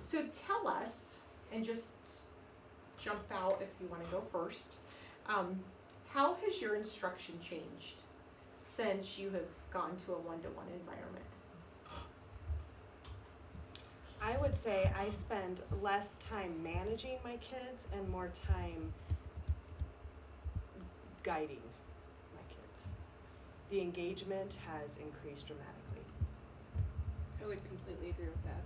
So tell us, and just jump out if you want to go first, how has your instruction changed since you have gone to a one-to-one environment? I would say I spend less time managing my kids and more time guiding my kids. The engagement has increased dramatically. I would completely agree with that.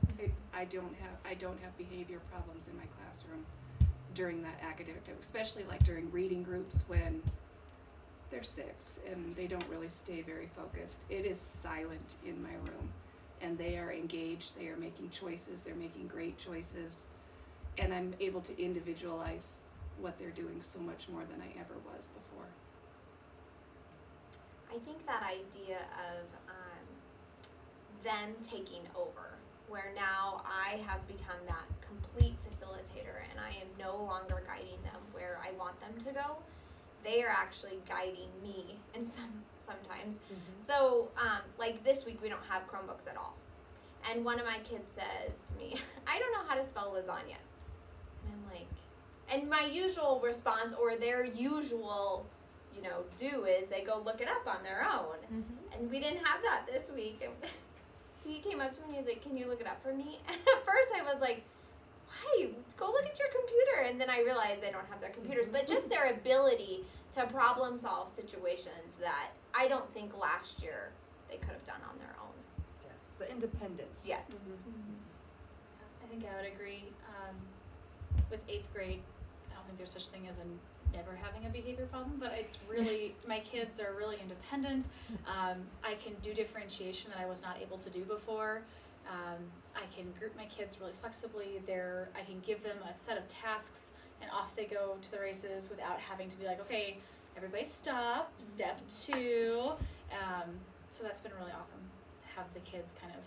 I don't have behavior problems in my classroom during that academic time, especially like during reading groups when they're 6 and they don't really stay very focused. It is silent in my room, and they are engaged, they are making choices, they're making great choices, and I'm able to individualize what they're doing so much more than I ever was before. I think that idea of them taking over, where now I have become that complete facilitator and I am no longer guiding them where I want them to go. They are actually guiding me and sometimes. Mm-hmm. So like this week we don't have Chromebooks at all. And one of my kids says to me, I don't know how to spell lasagna. And I'm like, and my usual response or their usual do is they go look it up on their own. Mm-hmm. And we didn't have that this week. And he came up to me and he's like, can you look it up for me? And at first I was like, why? Go look at your computer. And then I realized they don't have their computers. But just their ability to problem solve situations that I don't think last year they could have done on their own. Yes, the independence. Yes. I think I would agree. With 8th grade, I don't think there's such thing as never having a behavior problem, but it's really, my kids are really independent. I can do differentiation that I was not able to do before. I can group my kids really flexibly. I can give them a set of tasks and off they go to the races without having to be like, okay, everybody stop, step 2. So that's been really awesome to have the kids kind of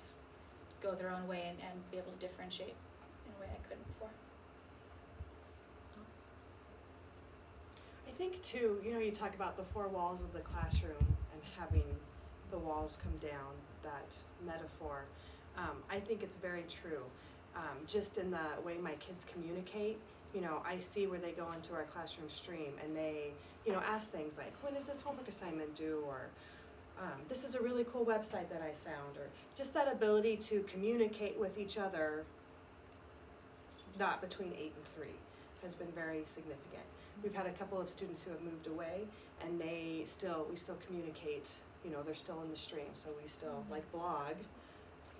go their own way and be able to differentiate in a way I couldn't before. I think too, you talk about the 4 walls of the classroom and having the walls come down, that metaphor. I think it's very true. Just in the way my kids communicate, I see where they go into our classroom stream and they, ask things like, when is this homework assignment due? Or this is a really cool website that I found. Or just that ability to communicate with each other, not between 8 and 3, has been very significant. We've had a couple of students who have moved away, and we still communicate. They're still in the stream, so we still blog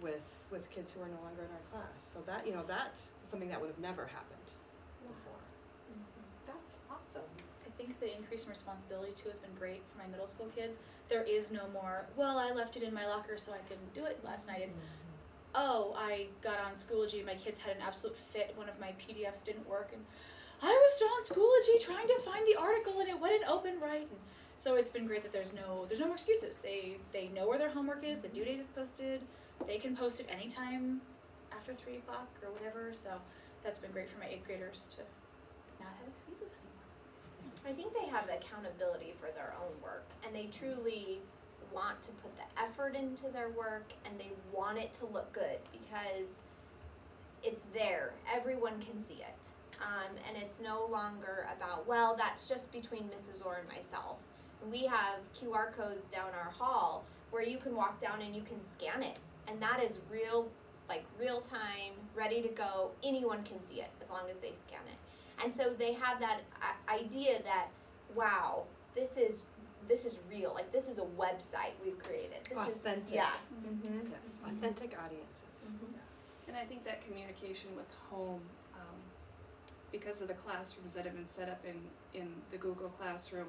with kids who are no longer in our class. So that that is something that would have never happened before. That's awesome. I think the increase in responsibility too has been great for my middle school kids. There is no more, well, I left it in my locker so I couldn't do it last night. It's, oh, I got on Schoology, my kids had an absolute fit, one of my PDFs didn't work, and I was still on Schoology trying to find the article and it wouldn't open right. And so it's been great that there's no more excuses. They know where their homework is, the due date is posted, they can post it anytime after 3 o'clock or whatever, so that's been great for my 8th graders to not have excuses anymore. I think they have accountability for their own work and they truly want to put the effort into their work and they want it to look good because it's there. Everyone can see it. And it's no longer about, well, that's just between Mrs. Orr and myself. We have QR codes down our hall where you can walk down and you can scan it. And that is real time, ready to go. Anyone can see it as long as they scan it. And so they have that idea that, wow, this is real. Like, this is a website we've created. This Authentic. is, yeah. Mm-hmm. Yes, authentic audiences. Mm-hmm. And I think that communication with home, because of the classrooms that have been set up in the Google Classroom,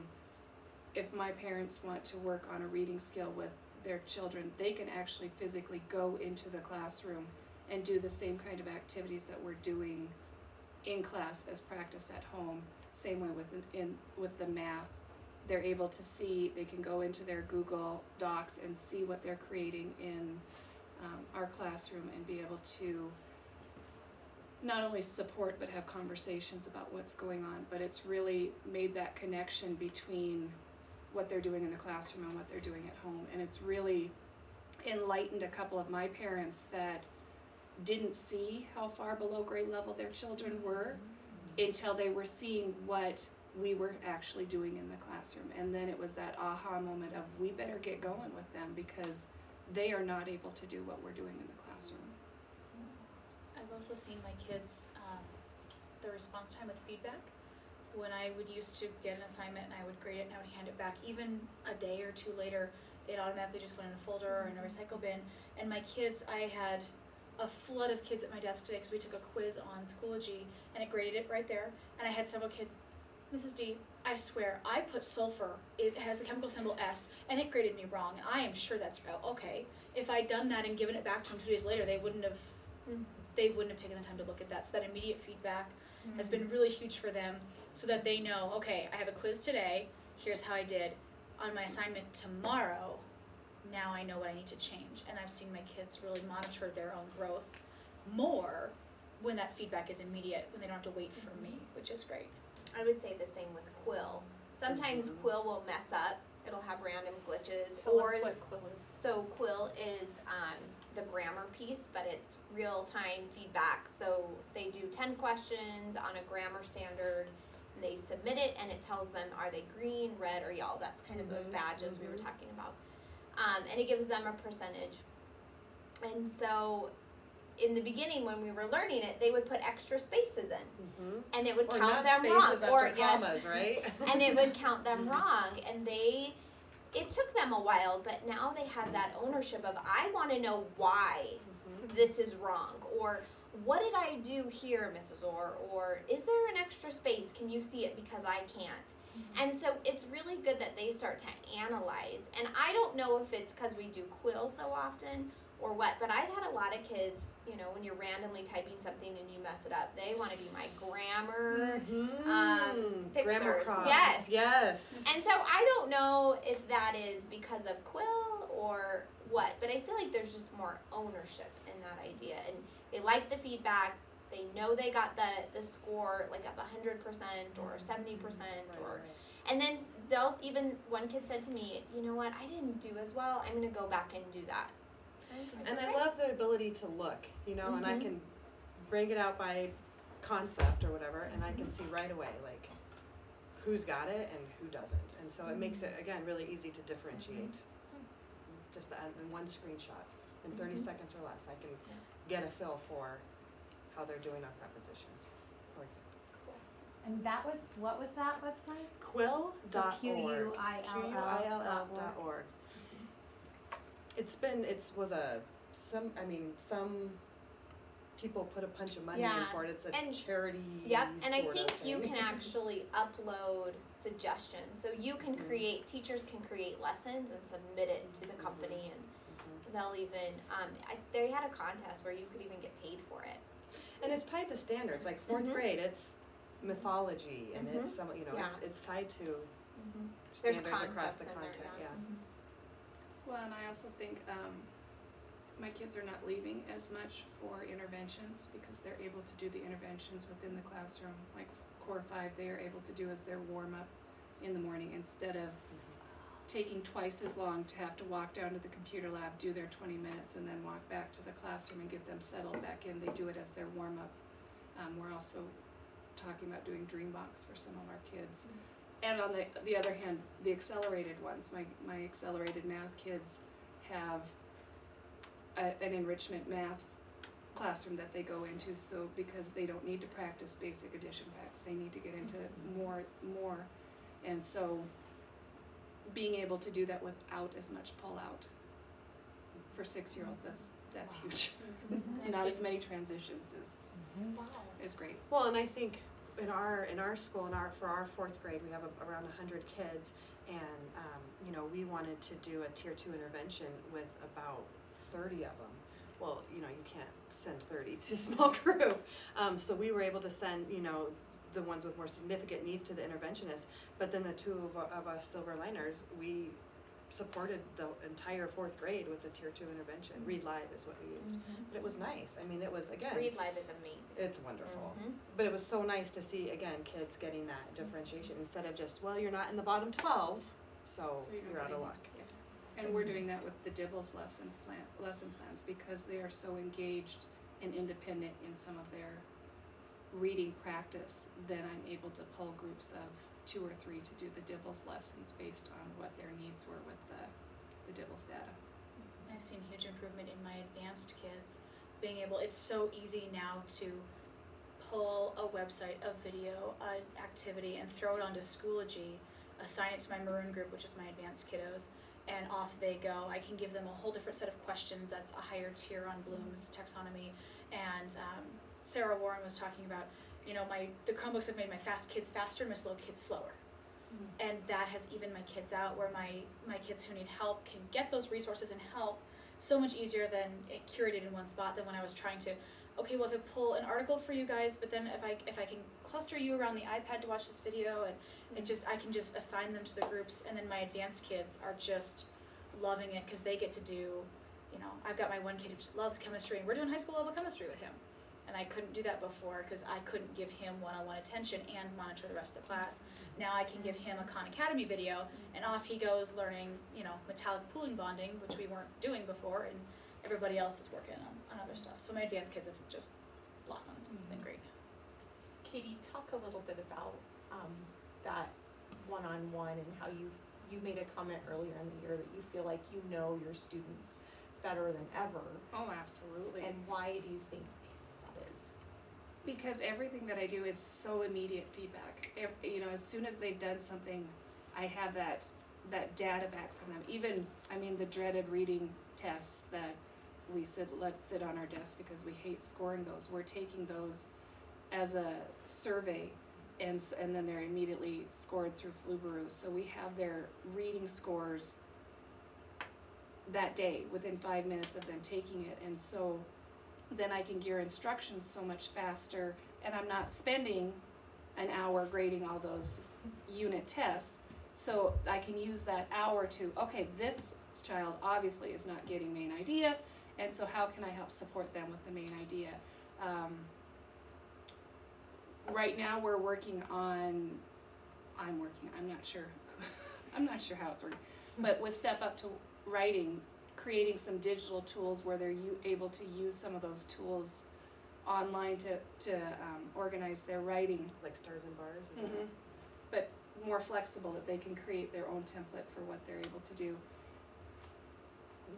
if my parents want to work on a reading skill with their children, they can actually physically go into the classroom and do the same kind of activities that we're doing in class as practice at home. Same way with the math. They're able to see, they can go into their Google Docs and see what they're creating in our classroom and be able to not only support but have conversations about what's going on. But it's really made that connection between what they're doing in the classroom and what they're doing at home. And it's really enlightened a couple of my parents that didn't see how far below grade level their children were until they were seeing what we were actually doing in the classroom. And then it was that aha moment of, we better get going with them because they are not able to do what we're doing in the classroom. I've also seen my kids, the response time with feedback. When I would used to get an assignment and I would grade it and I would hand it back, even a day or two later, it automatically just went in a folder or in a recycle bin. And my kids, I had a flood of kids at my desk today because we took a quiz on Schoology and it graded it right there. And I had several kids, Mrs. D, I swear, I put sulfur, it has the chemical symbol S, and it graded me wrong. I am sure that's okay. If I'd done that and given it back to them 2 days later, they wouldn't have taken the time to look at that. So that immediate feedback has been really huge for them, so that they know, okay, I have a quiz today, here's how I did. On my assignment tomorrow, now I know what I need to change. And I've seen my kids really monitor their own growth more when that feedback is immediate, when they don't have to wait for me, which is great. I would say the same with Quill. Sometimes Quill will mess up. It'll have random glitches. Tell us what Quill is. So Quill is the grammar piece, but it's real-time feedback. So they do 10 questions on a grammar standard, and they submit it, and it tells them, are they green, red, or yellow? That's kind of those badges we were talking about. And it gives them a percentage. And so in the beginning, when we were learning it, they would put extra spaces in, and it would Or count not them wrong. spaces Or after commas, right? and it would count them wrong, and it took them a while, but now they have that ownership of, I want to know why this is wrong, or what did I do here, Mrs. Orr, or is there an extra space, can you see it because I can't? And so it's really good that they start to analyze, and I don't know if it's because we do Quill so often or what, but I've had a lot of kids, you know, when you're randomly typing something and you mess it up, they want to be my grammar fixers. Grammar cross. Yes. Yes. And so I don't know if that is because of Quill or what, but I feel like there's just more ownership in that idea, and they like the feedback. They know they got the score like up 100% or 70% or, and then they'll even, one kid said to me, you know what, I didn't do as well, I'm gonna go back and do that. And I love the ability to look, you know, and I can break it out by concept or whatever, and I can see right away, like, who's got it and who doesn't. And so it makes it, again, really easy to differentiate. Just in one screenshot, in 30 seconds or less, I can get a feel for how they're doing on prepositions, for example. And that was, what was that website? Quill.org. Quill.org. Quill.org. Some people put a bunch of money in Yeah, for it. It's a and- charity Yep, and I sort think of you thing. can actually upload suggestions. So you can create, teachers can create lessons and submit it to the company, and they'll even, they had a contest where you could even get paid for it. And it's tied to standards, like 4th grade, it's mythology, and it's some, you know, Yeah. it's tied to There's standards across concepts the in there, content, yeah. Well, and I also think my kids are not leaving as much for interventions because they're able to do the interventions within the classroom. Like Core 5, they are able to do as their warm-up in the morning instead of taking twice as long to have to walk down to the computer lab, do their 20 minutes, and then walk back to the classroom and get them settled back in. They do it as their warm-up. We're also talking about doing Dreambox for some of our kids. And on the other hand, the accelerated ones, my accelerated math kids have an enrichment math classroom that they go into, so because they don't need to practice basic addition facts, they need to get into more, and so being able to do that without as much pull out for 6-year-olds, that's huge. Not as many transitions is great. Well, and I think in our school, for our 4th grade, we have around 100 kids, and you know, we wanted to do a tier 2 intervention with about 30 of them. Well, you know, you can't send 30 to a small group, so we were able to send, you know, the ones with more significant needs to the interventionist. But then the 2 of us silver liners, we supported the entire 4th grade with the tier 2 intervention. Read Live is what we used, but it was nice. I mean, it was, again, Read Live is amazing. it's wonderful. But it was so nice to see, again, kids getting that differentiation instead of just, well, you're not in the bottom 12, so you don't you're out have of any luck. marks, yeah. And we're doing that with the Dibbles lesson plans because they are so engaged and independent in some of their reading practice, then I'm able to pull groups of 2 or 3 to do the Dibbles lessons based on what their needs were with the Dibbles data. I've seen huge improvement in my advanced kids being able, it's so easy now to pull a website, a video, an activity, and throw it onto Schoology, assign it to my maroon group, which is my advanced kiddos, and off they go. I can give them a whole different set of questions. That's a higher tier on Bloom's taxonomy. And Sarah Warren was talking about, you know, the Chromebooks have made my fast kids faster, my slow kids slower. And that has evened my kids out, where my kids who need help can get those resources and help so much easier than it curated in one spot than when I was trying to, okay, well, if I pull an article for you guys, but then if I can cluster you around the iPad to watch this video, and I can just assign them to the groups, and then my advanced kids are just loving it because they get to do, you know, I've got my one kid who just loves chemistry, and we're doing high school level chemistry with him. And I couldn't do that before because I couldn't give him one-on-one attention and monitor the rest of the class. Now I can give him a Khan Academy video, and off he goes learning, you know, metallic pooling bonding, which we weren't doing before, and everybody else is working on other stuff. So my advanced kids have just blossomed. It's been great. Katie, talk a little bit about that one-on-one and how you made a comment earlier in the year that you feel like you know your students better than ever. Oh, absolutely. And why do you think that is? Because everything that I do is so immediate feedback. You know, as soon as they've done something, I have that data back from them. Even, I mean, the dreaded reading tests that we said let's sit on our desk because we hate scoring those. We're taking those as a survey, and then they're immediately scored through Flubaroo. So we have their reading scores that day within 5 minutes of them taking it, and so then I can gear instructions so much faster, and I'm not spending an hour grading all those unit tests. So I can use that hour to, okay, this child obviously is not getting main idea, and so how can I help support them with the main idea? Right now we're working on, I'm not sure, I'm not sure how it's working, but with Step Up to Writing, creating some digital tools where they're able to use some of those tools online to organize their writing. Like stars and bars, is Mhm. But more flexible, that they can create their own template for what they're able to do.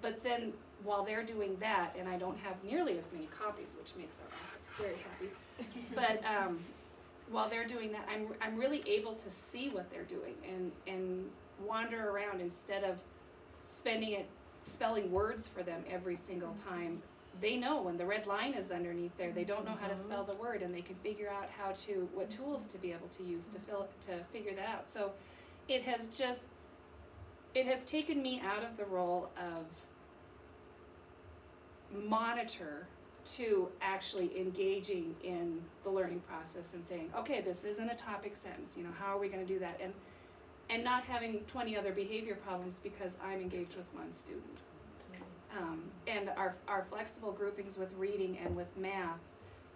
But then while they're doing that, and I don't have nearly as many copies, which makes our office very happy, but while they're doing that, I'm really able to see what they're doing and wander around instead of spelling words for them every single time. They know when the red line is underneath there, they don't know how to spell the word, and they can figure out what tools to be able to use to figure that out. So it has taken me out of the role of monitor to actually engaging in the learning process and saying, okay, this isn't a topic sentence, you know, how are we going to do that? And not having 20 other behavior problems because I'm engaged with one student. And our flexible groupings with reading and with math,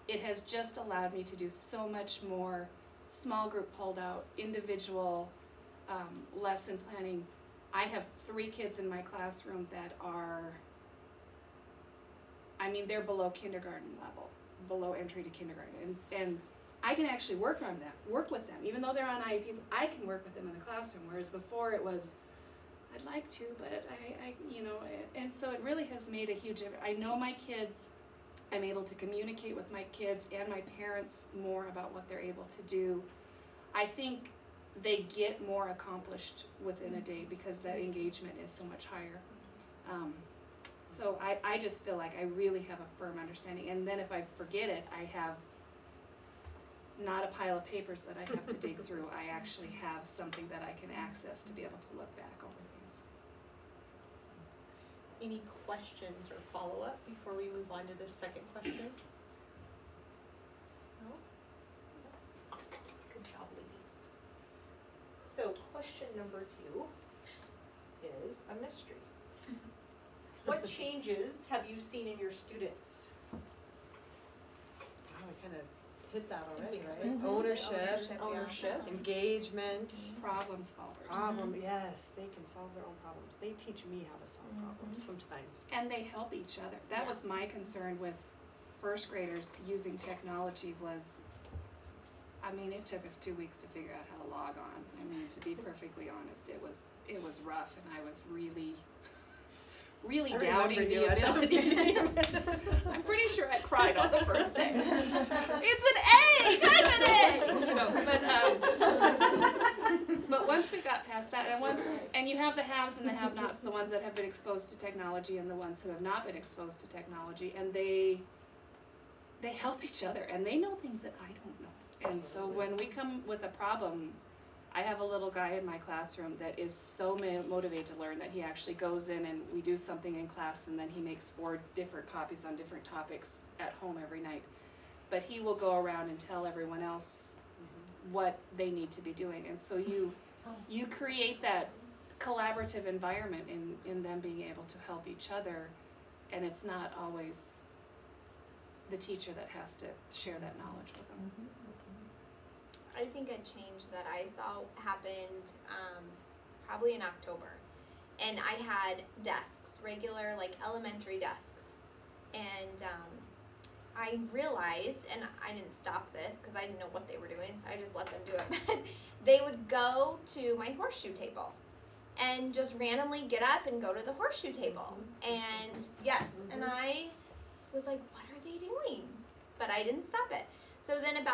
it has just allowed me to do so much more small group pulled out, individual lesson planning. I have 3 kids in my classroom that are, I mean, they're below kindergarten level, below entry to kindergarten, and I can actually work with them, even though they're on IEPs. I can work with them in the classroom, whereas before it was, I'd like to, but I you know, and so it really has made a huge difference. I know my kids. I'm able to communicate with my kids and my parents more about what they're able to do. I think they get more accomplished within a day because that engagement is so much higher. So I just feel like I really have a firm understanding, and then if I forget it, I have not a pile of papers that I have to dig through. I actually have something that I can access to be able to look back over things. Any questions or follow-up before we move on to the second question? No? Awesome, good job, ladies. So question number 2 is a mystery. What changes have you seen in your students? Wow, I kind of hit that already, right? Mhm. Ownership. Engagement. Problem solvers. Problem, yes, they can solve their own problems. They teach me how to solve problems sometimes. And they help each other. That was my concern with first graders using technology was, I mean, it took us 2 weeks to figure out how to log on. I mean, to be perfectly honest, it was rough, and I was really doubting the ability. I'm pretty sure I cried on the first day. It's an A, type an A, you know. But once we got past that, and you have the haves and the have-nots, the ones that have been exposed to technology and the ones who have not been exposed to technology, and they help each other, and they know things that I don't know. And so when we come with a problem, I have a little guy in my classroom that is so motivated to learn that he actually goes in and we do something in class, and then he makes 4 different copies on different topics at home every night. But he will go around and tell everyone else what they need to be doing. And so you create that collaborative environment in them being able to help each other, and it's not always the teacher that has to share that knowledge with them. I think a change that I saw happened probably in October. And I had desks, regular like elementary desks. And I realized, and I didn't stop this because I didn't know what they were doing, so I just let them do it. But they would go to my horseshoe table and just randomly get up and go to the horseshoe table. And yes, and I was like, what are they doing? But I didn't stop it. So then it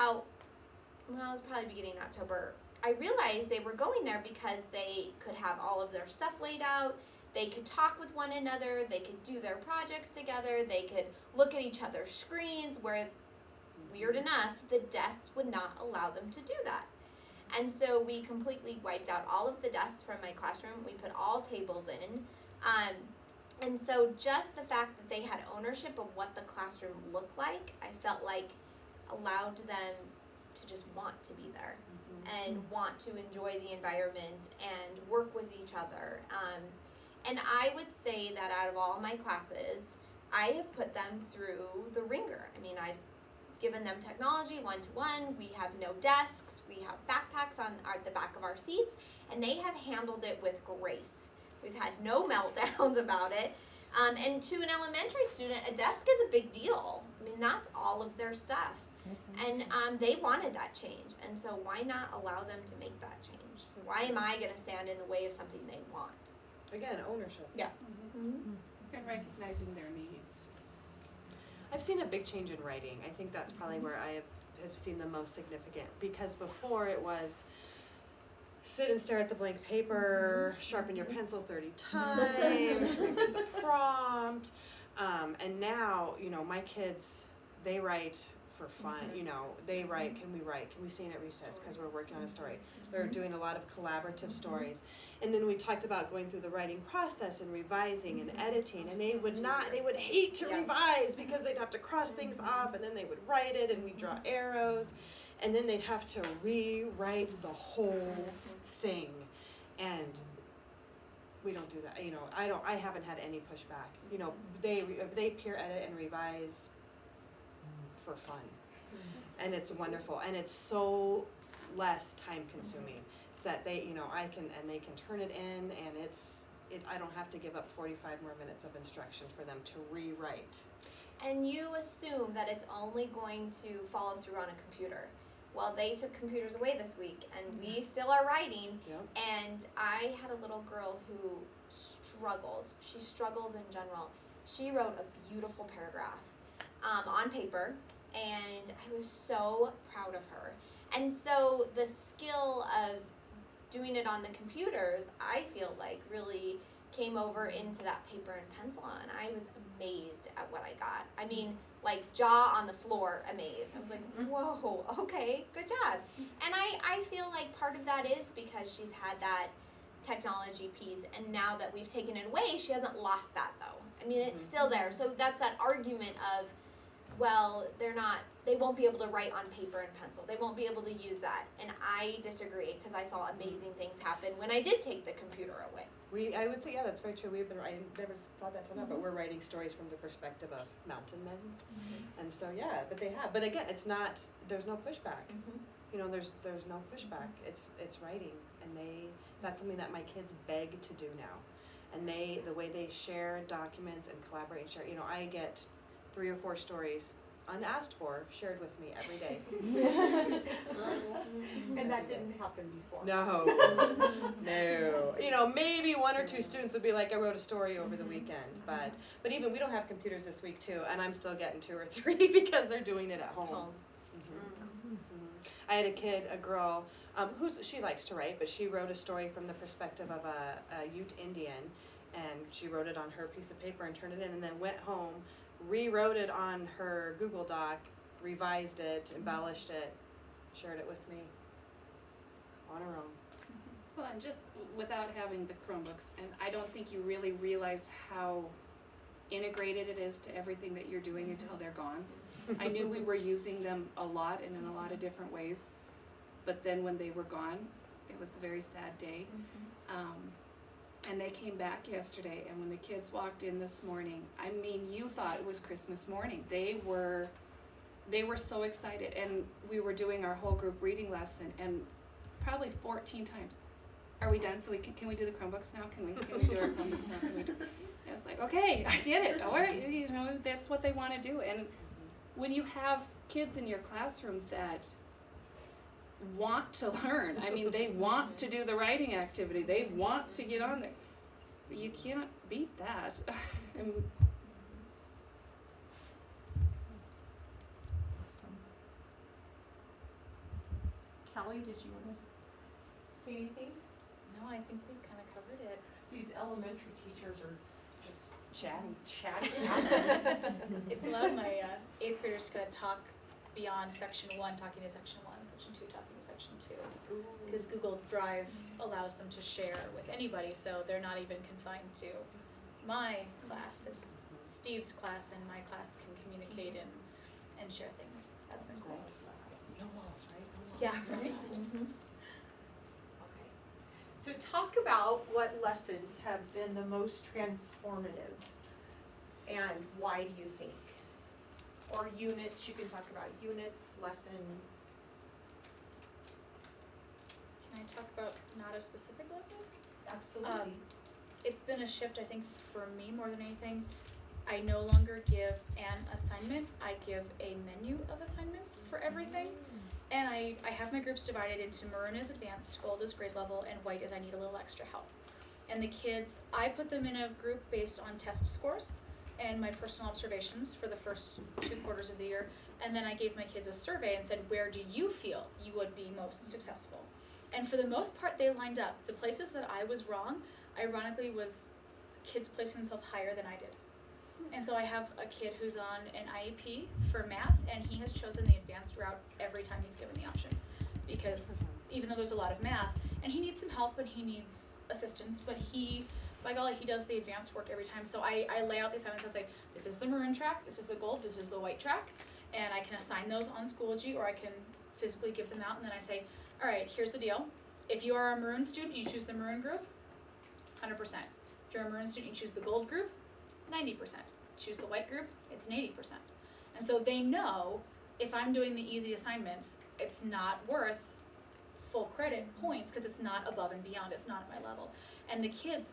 was probably beginning of October, I realized they were going there because they could have all of their stuff laid out, they could talk with one another, they could do their projects together, they could look at each other's screens, where, weird enough, the desks would not allow them to do that. And so we completely wiped out all of the desks from my classroom, we put all tables in, and so just the fact that they had ownership of what the classroom looked like, I felt like allowed them to just want to be there and want to enjoy the environment and work with each other. And I would say that out of all my classes, I have put them through the ringer. I mean, I've given them technology one-to-one, we have no desks, we have backpacks on the back of our seats, and they have handled it with grace. We've had no meltdowns about it. And to an elementary student, a desk is a big deal. I mean, that's all of their stuff. And they wanted that change, and so why not allow them to make that change? Why am I going to stand in the way of something they want? Again, ownership. Yeah. And recognizing their needs. I've seen a big change in writing. I think that's probably where I have seen the most significant, because before it was sit and stare at the blank paper, sharpen your pencil 30 times, read the prompt, and now, you know, my kids, they write for fun, you know, they write, can we sing at recess because we're working on a story. They're doing a lot of collaborative stories. And then we talked about going through the writing process and revising and editing, and they would hate to revise because they'd have to cross things off, and then they would write it and we'd draw arrows, and then they'd have to rewrite the whole thing. And we don't do that, you know, I haven't had any pushback. You know, they peer edit and revise for fun, and it's wonderful, and it's so less time consuming that they, you know, they can turn it in, and I don't have to give up 45 more minutes of instruction for them to rewrite. And you assume that it's only going to follow through on a computer. Well, they took computers away this week, and we still are writing. Yep. And I had a little girl who struggles. She struggles in general. She wrote a beautiful paragraph on paper, and I was so proud of her. And so the skill of doing it on the computers, I feel like really came over into that paper and pencil, and I was amazed at what I got. I mean, like jaw on the floor, amazed. I was like, whoa, okay, good job. And I feel like part of that is because she's had that technology piece, and now that we've taken it away, she hasn't lost that though. I mean, it's still there. So that's that argument of, well, they won't be able to write on paper and pencil. They won't be able to use that. And I disagree, because I saw amazing things happen when I did take the computer away. I would say, yeah, that's very true. I never thought that till now, but we're writing stories from the perspective of mountain men. And so, yeah, but they have. But again, there's no pushback. You know, there's no pushback. It's writing, and that's something that my kids beg to do now. And the way they share documents and collaborate and share, you know, I get 3 or 4 stories unasked for, shared with me every day. And that didn't happen before. No, no. You know, maybe one or two students would be like, I wrote a story over the weekend, but even we don't have computers this week too, and I'm still getting 2 or 3 because they're doing it at home. Mhm. I had a girl, she likes to write, but she wrote a story from the perspective of a Ute Indian, and she wrote it on her piece of paper and turned it in, and then went home, rewrote it on her Google Doc, revised it, embellished it, shared it with me on her own. Well, and just without having the Chromebooks, and I don't think you really realize how integrated it is to everything that you're doing until they're gone. I knew we were using them a lot and in a lot of different ways, but then when they were gone, it was a very sad day. And they came back yesterday, and when the kids walked in this morning, I mean, you thought it was Christmas morning. They were so excited, and we were doing our whole group reading lesson, and probably 14 times, are we done? So can we do the Chromebooks now? Can we do our Chromebooks now? Can we do? And it's like, okay, I get it. All right, you know, that's what they want to do. And when you have kids in your classroom that want to learn, I mean, they want to do the writing activity, they want to get on there, you can't beat that. And Callie, did you want to say anything? No, I think we kind of covered it. These elementary teachers are just Chatting. It's allowed my 8th graders to kind of talk beyond section 1, talking to section 1, section 2, talking to section 2. Because Google Drive allows them to share with anybody, so they're not even confined to my class. It's Steve's class, and my class can communicate and share things. That's been cool. No walls, right? No walls. Yeah, right. Okay. So talk about what lessons have been the most transformative, and why do you think? Or units, you can talk about units, lessons. Can I talk about not a specific lesson? Absolutely. It's been a shift, I think, for me more than anything. I no longer give an assignment, I give a menu of assignments for everything. And I have my groups divided into maroon is advanced, gold is grade level, and white is I need a little extra help. And the kids, I put them in a group based on test scores and my personal observations for the first 2 quarters of the year. And then I gave my kids a survey and said, where do you feel you would be most successful? And for the most part, they lined up. The places that I was wrong, ironically, was kids placing themselves higher than I did. And so I have a kid who's on an IEP for math, and he has chosen the advanced route every time he's given the option. Because even though there's a lot of math, and he needs some help and he needs assistance, but by golly, he does the advanced work every time. So I lay out the assignments. I say, this is the maroon track, this is the gold, this is the white track, and I can assign those on Schoology, or I can physically give them out, and then I say, all right, here's the deal. If you are a maroon student, you choose the maroon group, 100%. If you're a maroon student, you choose the gold group, 90%. Choose the white group, it's an 80%. And so they know if I'm doing the easy assignments, it's not worth full credit points because it's not above and beyond, it's not at my level. And the kids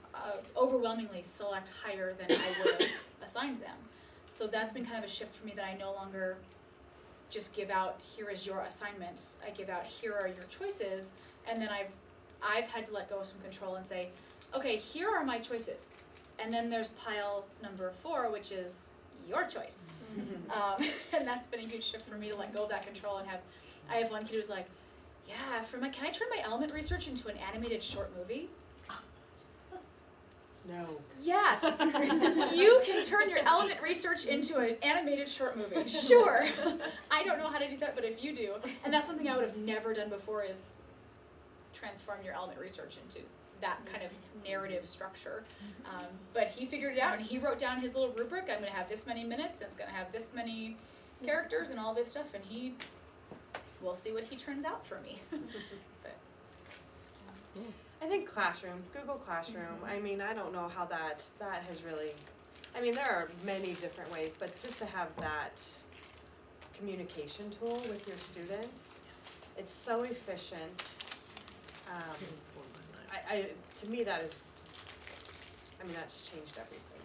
overwhelmingly select higher than I would have assigned them. So that's been kind of a shift for me, that I no longer just give out, here is your assignment. I give out, here are your choices, and then I've had to let go of some control and say, okay, here are my choices. And then there's pile number 4, which is your choice. And that's been a huge shift for me, to let go of that control and I have one kid who's like, yeah, can I turn my element research into an animated short movie? No. Yes, you can turn your element research into an animated short movie, sure. I don't know how to do that, but if you do, and that's something I would have never done before, is transform your element research into that kind of narrative structure. But he figured it out, and he wrote down his little rubric. I'm going to have this many minutes, and it's going to have this many characters and all this stuff, and we'll see what he turns out for me. But, I think Google Classroom, I mean, I don't know how that has really, I mean, there are many different ways, but just to have that communication tool with your students, it's so efficient. To me, that's changed everything.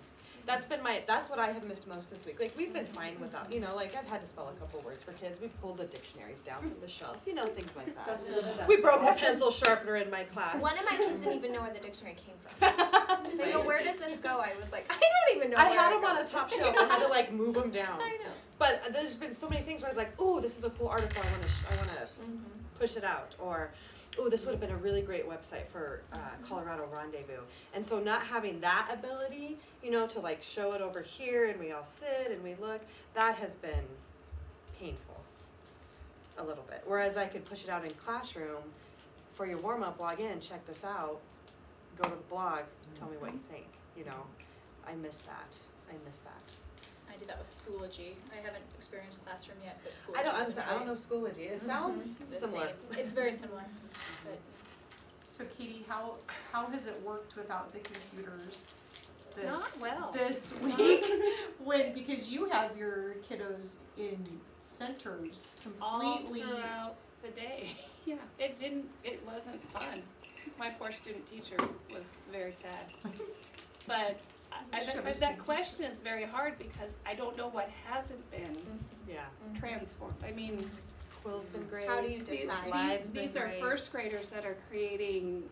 that's what I have missed most this week. Like, we've been fine without, like, I've had to spell a couple words for kids. We pulled the dictionaries down from the shelf, things like that. We broke a pencil sharpener in my class. One of my kids didn't even know where the dictionary came from. They go, where does this go? I was like, I don't even know I where had it them on a goes. top shelf. I had to like move them down. I know. But there's been so many things where I was like, oh, this is a cool article. I want to Mhm. push it out. Or, oh, this would have been a really great website for Colorado Rendezvous. And so not having that ability, to like show it over here and we all sit and we look, that has been painful a little bit. Whereas I could push it out in classroom for your warm up, log in, check this out, go to the blog, tell me what you think. I miss that. I do that with Schoology. I haven't experienced Classroom yet, but Schoology. I don't know Schoology. It sounds The similar. same. It's very similar, but So Katie, how has it worked without the computers Not well. this week? Because you have your kiddos in centers All completely. throughout the day. Yeah, it wasn't fun. My poor student teacher was very sad. But but that question is very hard because I don't know what hasn't been Yeah. transformed. I mean, Quill's been great. How do you these, decide? Live's been these are great. first graders that are creating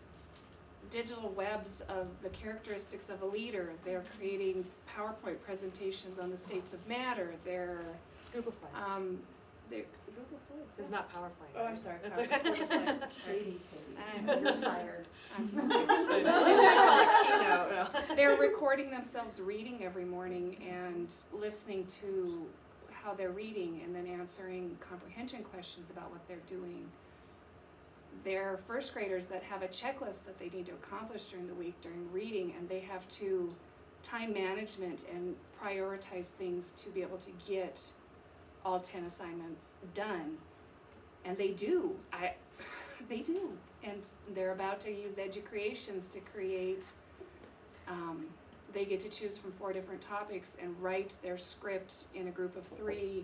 digital webs of the characteristics of a leader. They're creating PowerPoint presentations on the states of matter. They're Google Slides. they're Google Slides. It's not PowerPoint. Oh, I'm sorry. It's PowerPoint. Google Slides. I'm sorry. You're fired. I'm At least you call it keynote. No. They're recording themselves reading every morning and listening to how they're reading and then answering comprehension questions about what they're doing. They're first graders that have a checklist that they need to accomplish during the week during reading, and they have to time management and prioritize things to be able to get all 10 assignments done. And they do. They do. And they're about to use EduCreations to create, they get to choose from 4 different topics and write their script in a group of 3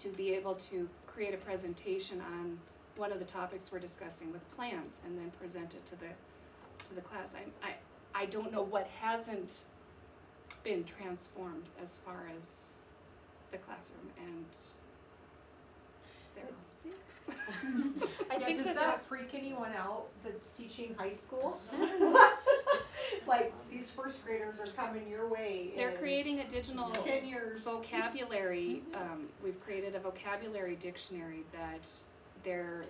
to be able to create a presentation on one of the topics we're discussing with plans and then present it to the class. I don't know what hasn't been transformed as far as the classroom, and they're all 6. I think does that that freak anyone out that's teaching high school? Like, these first graders are coming your way They're in creating a digital 10 years. vocabulary. We've created a vocabulary dictionary that they're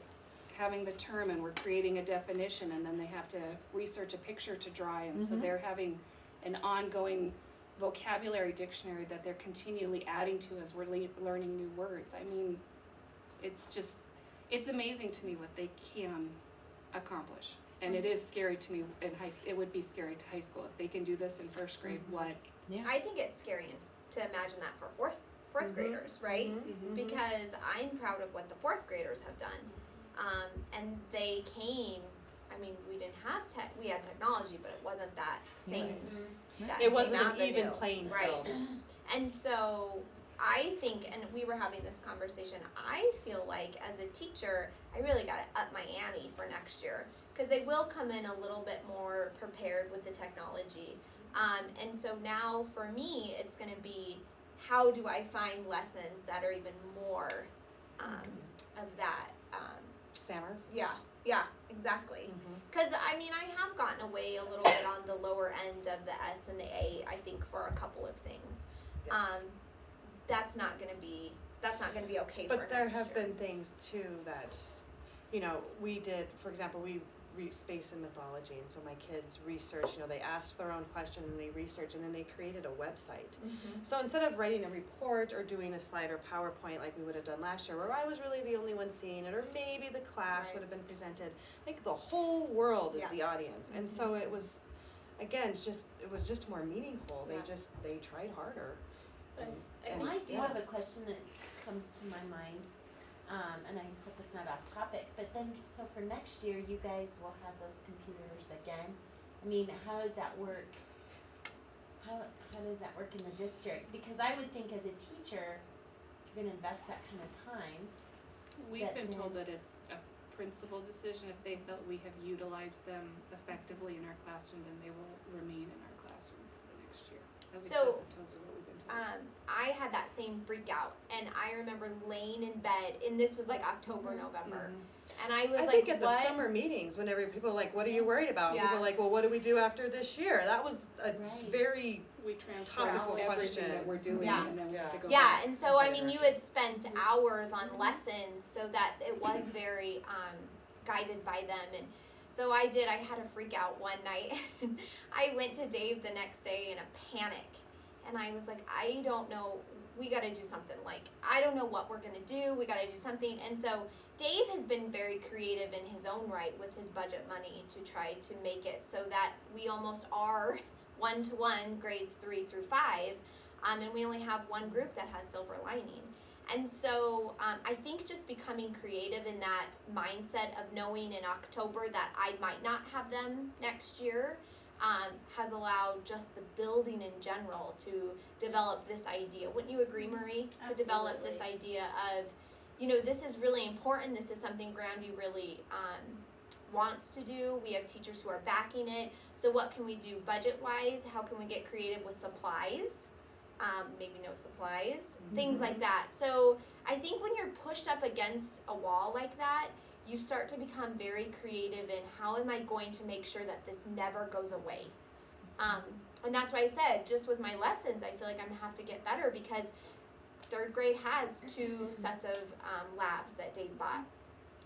having the term, and we're creating a definition, and then they have to research a picture to draw, and so they're having an ongoing vocabulary dictionary that they're continually adding to as we're learning new words. I mean, it's amazing to me what they can accomplish. And it is scary to me it would be scary to high school if they can do this in first grade. What? I think it's scary to imagine that for fourth graders, right? Because I'm proud of what the 4th graders have done. And they came, I mean, we didn't have we had technology, but it wasn't that same. That it same wasn't an avenue. even playing field. Right. And so I think, and we were having this conversation, I feel like as a teacher, I really got to up my ante for next year. Because they will come in a little bit more prepared with the technology. And so now for me, it's going to be, how do I find lessons that are even more of that? Sammer. Yeah, exactly. Because, I mean, I have gotten away a little bit on the lower end of the S and the A, I think, for a couple of things. Yes. That's not going to be okay for But there next have year. been things too that, we did, for example, we space and mythology, and so my kids research, they asked their own question and they researched, and then they created a website. So instead of writing a report or doing a slide or PowerPoint like we would have done last year, where I was really the only one seeing it, or maybe the class Right. would have been presented, like the whole world is Yeah. the audience. And so it was, again, it was just more meaningful. Yeah. They tried harder. But So I do have a question that comes to my mind, and I hope it's not off topic, but then, so for next year, you guys will have those computers again. I mean, how does that work? How does that work in the district? Because I would think as a teacher, if you're gonna invest that kind of time, We've But been told then- that it's a principal decision. If they felt we have utilized them effectively in our classroom, then they will remain in our classroom for the next year. At least So, that's in terms of what we've been told. I had that same freak out, and I remember laying in bed, and this was like October, November, and I was I like, think at what? the summer meetings, whenever people are like, what are you worried about? Yeah. People are like, well, what do we do after this year? That was a Right. very, We transfer topical everything question. that we're doing Yeah. and then we have to go Yeah, back and so I say mean, that. you had spent hours on lessons, so that it was very guided by them, and so I had a freak out one night. I went to Dave the next day in a panic, and I was like, I don't know, we gotta do something, like, I don't know what we're gonna do, we gotta do something, and so Dave has been very creative in his own right with his budget money to try to make it so that we almost are one-to-one grades 3 through 5, and we only have one group that has silver lining. And so I think just becoming creative in that mindset of knowing in October that I might not have them next year has allowed just the building in general to develop this idea. Wouldn't you agree, Marie? To develop this idea of, you know, this is really important. This is something Grandview really wants to do. We have teachers who are backing it. So what can we do budget-wise? How can we get creative with supplies? Maybe no supplies, things like that. So I think when you're pushed up against a wall like that, you start to become very creative in how am I going to make sure that this never goes away. And that's why I said, just with my lessons, I feel like I'm gonna have to get better because 3rd grade has 2 sets of labs that Dave bought.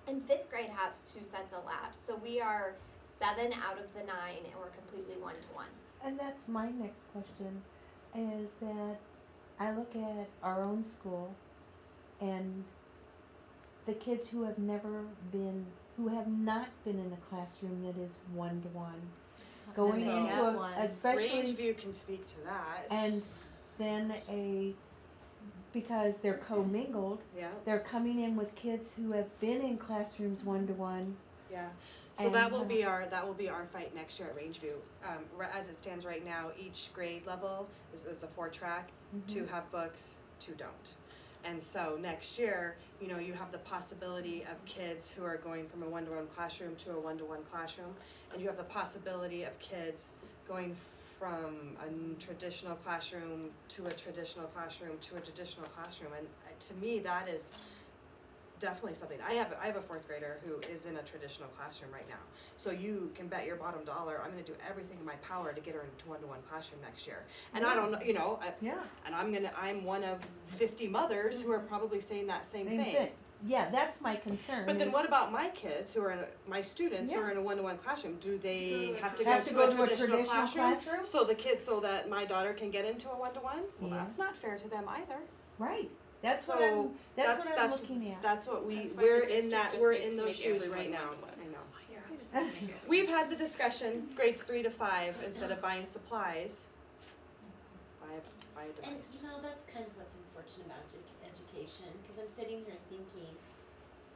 And 5th grade has 2 sets of labs. So we are 7 out of the 9 and we're completely one-to-one. And that's my next question, is that I look at our own school and the kids who have not been in a classroom that is one-to-one, going So- into Yeah, one. especially, Rangeview can speak to that. and then because they're commingled, Yeah, they're coming in with kids who have been in classrooms one-to-one. yeah. So And, that will be our fight next year at Rangeview. As it stands right now, each grade level it's a 4-track. 2 have books, 2 don't. And so next year, you know, you have the possibility of kids who are going from a one-to-one classroom to a one-to-one classroom, and you have the possibility of kids going from a traditional classroom to a traditional classroom to a traditional classroom. And to me, that is definitely something. I have a 4th grader who is in a traditional classroom right now. So you can bet your bottom dollar I'm gonna do everything in my power to get her into one-to-one classroom next year. And I don't know, you know, Yeah. and I'm one of 50 mothers who are probably saying that same thing. Yeah, that's my concern. But then is what about my kids who are my students who are in a one-to-one classroom? Do they have to go have to to go a to a traditional classroom? so that my daughter can get into a one-to-one? Well, Yeah. that's not fair to them either. Right. That's what So I'm. That's what I'm looking at. That's what That's why we're the in that district we're just in needs to those make shoes everyone right now. one-to-one. I know. They just need to make it. We've had the discussion, grades 3 to 5, instead of buying supplies, buy a And device. you know, that's kind of what's unfortunate about education, because I'm sitting here thinking,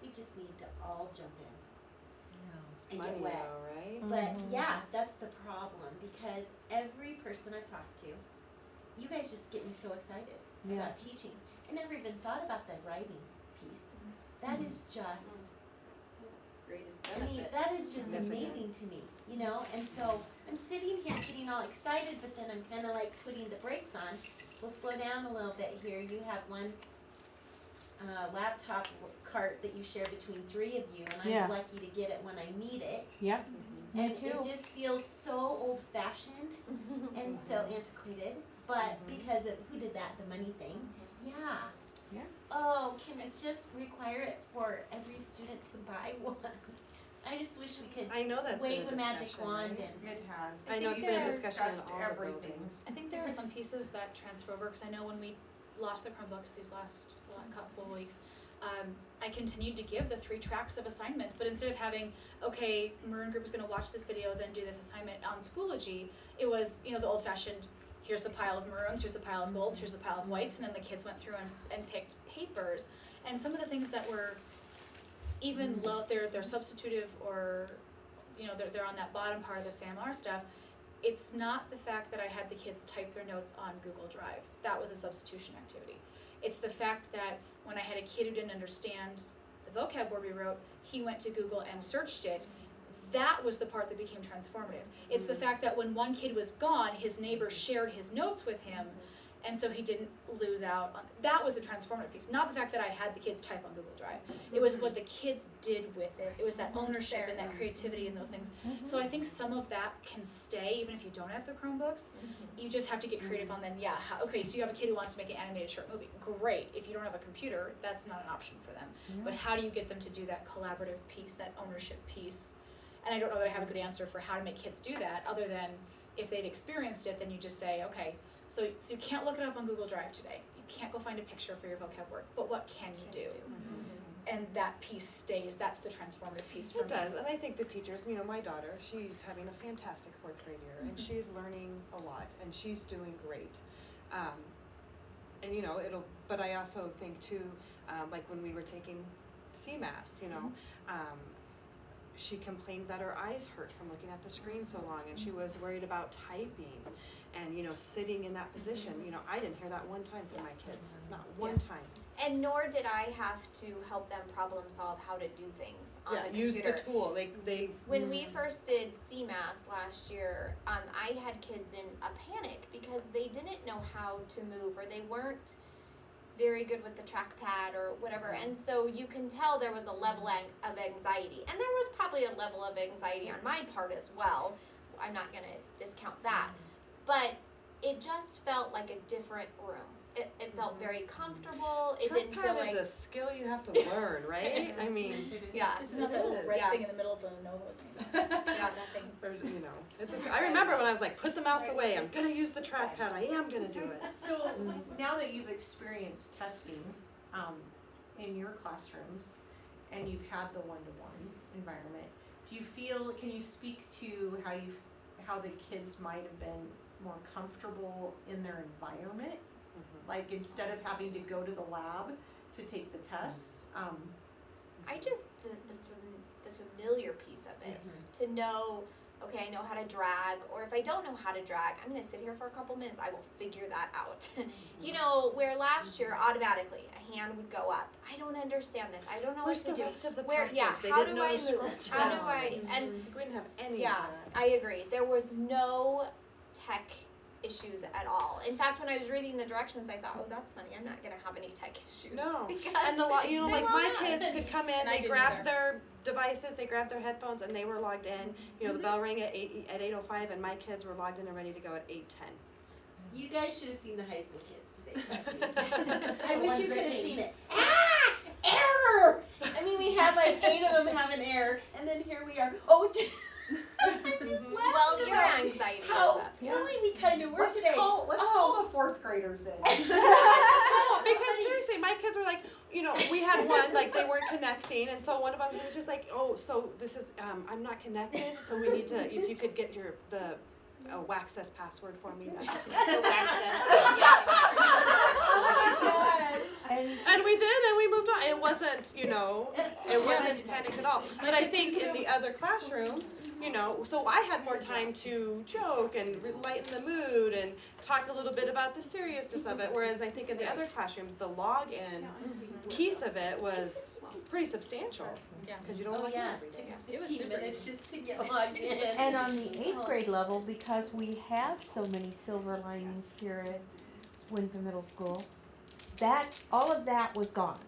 we just need to all jump in and Money get wet. though, right? But yeah, that's the problem, because every person I've talked to, you guys just get me so excited Yeah. about teaching. I never even thought about the writing piece. That is just, I mean, that is just Significant. amazing to me, you know? And so I'm sitting here getting all excited, but then I'm kind of like putting the brakes on. We'll slow down a little bit here. You have one laptop cart that you share between 3 of you, and I'm Yeah. lucky to get it when I need it. Yep. Me And too. it just feels so old-fashioned and so antiquated. But because of who did that, the money thing, yeah. Yeah. Oh, can we just require it for every student to buy one? I just wish we could I know that's been wave a a magic discussion, wand right? and. It has. I know it's think been a there's discussion in discussed all the everything. buildings. I think there are some pieces that transfer over, because I know when we lost the Chromebooks these last couple of weeks, I continued to give the 3 tracks of assignments, but instead of having, okay, Maroon Group is gonna watch this video, then do this assignment on Schoology, it was, you know, the old fashioned, here's the pile of maroons, here's the pile of golds, here's the pile of whites, and then the kids went through and picked papers. And some of the things that were even low, they're substitutive, or, you know, they're on that bottom part of the SAMR stuff. It's not the fact that I had the kids type their notes on Google Drive. That was a substitution activity. It's the fact that when I had a kid who didn't understand the vocab word we wrote, he went to Google and searched it. that was the part that became transformative. It's the fact that when one kid was gone, his neighbor shared his notes with him, and so he didn't lose out on, that was the transformative piece, not the fact that I had the kids type on Google Drive. It was what the kids did with it. It was that ownership and that creativity and those things. So I think some of that can stay even if you don't have the Chromebooks. You just have to get creative on then, yeah, okay, so you have a kid who wants to make an animated short movie. Great. If you don't have a computer, that's not an option for them. But how do you get them to do that collaborative piece, that ownership piece? And I don't know that I have a good answer for how to make kids do that, other than if they've experienced it, then you just say, okay, so you can't look it up on Google Drive today. You can't go find a picture for your vocab word, but what can you do? And that piece stays, that's the transformative piece for me. It does, and I think the teachers, you know, my daughter, she's having a fantastic 4th grade year, and she's learning a lot, and she's doing great. And you know, but I also think too, like when we were taking CMAS, you know, she complained that her eyes hurt from looking at the screen so long, and she was worried about typing and, you know, sitting in that position. You know, I didn't hear that one time from my kids, not one time. And nor did I have to help them problem solve how to do things on the computer. Use the tool. They When we first did CMAS last year, I had kids in a panic because they didn't know how to move, or they weren't very good with the trackpad or whatever. And so you can tell there was a level of anxiety. And there was probably a level of anxiety on my part as well. I'm not going to discount that. But it just felt like a different room. It felt very comfortable. It didn't feel trackpad like... is a skill you have to learn, right? I mean, Yeah. This is not that little is. red Yeah. thing in the middle of the Novos anymore. Yeah. Nothing. or, you know, I remember when I was like, put the mouse away. I'm gonna use the trackpad. I am gonna do it. So now that you've experienced testing in your classrooms and you've had the one-to-one environment, can you speak to how the kids might have been more comfortable in their environment? Like instead of having to go to the lab to take the tests? I just, the familiar piece of it, to know, okay, I know how to drag, or if I don't know how to drag, I'm gonna sit here for a couple minutes, I will figure that out. You know, where last year, automatically, a hand would go up. I don't understand this, I don't know Where's what to the do. rest of the Where, passage? yeah, They how didn't do know I to scroll move? How do down. I, and We didn't have any yeah, of that. I agree. There was no tech issues at all. In fact, when I was reading the directions, I thought, oh, that's funny. I'm not gonna have any tech issues. No. Because And you know, they like were my not. kids could come in, And I they didn't grabbed either. their devices, they grabbed their headphones, and they were logged in. You know, the bell rang at 8:05, and my kids were logged in and ready to go at 8:10. You guys should have seen the high school kids today testing. I The wish ones you that could have came. seen it. Ah! Error! I mean, we had like 8 of them have an error, and then here we are. Oh, I just laughed Well, your about anxiety how was up. silly we kind of were Let's today. call Oh. the 4th graders in. No, because seriously, my kids were like, you know, we had one, like, they weren't connecting, and so one of them was just like, oh, so this is, I'm not connected, so we need to, if you could get the Waxess password for me. The wax test. Oh my God. And we did, and we moved on. It wasn't, you know, it wasn't panicked at all. But I think in the other classrooms, you know, so I had more time to joke and lighten the mood and talk a little bit about the seriousness of it, whereas I think in the other classrooms, the log-in piece of it was pretty substantial, Yeah. because you don't Oh log in yeah, every it took day. us It was 15 super minutes easy. just to get logged in. And on the 8th grade level, because we have so many silver linings here at Windsor Middle School, all of that was gone.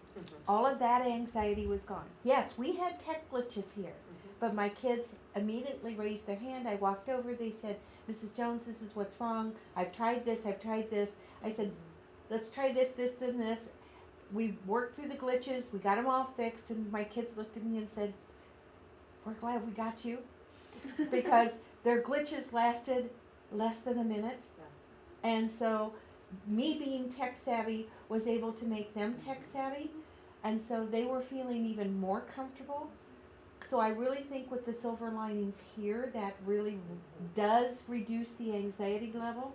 All of that anxiety was gone. Yes, we had tech glitches here, but my kids immediately raised their hand. I walked over, they said, Mrs. Jones, this is what's wrong. I've tried this. I said, let's try this, and this. We worked through the glitches, we got them all fixed, and my kids looked at me and said, we're glad we got you. Because their glitches lasted less than a minute. And so me being tech savvy was able to make them tech savvy, and so they were feeling even more comfortable. So I really think with the silver linings here, that really does reduce the anxiety level.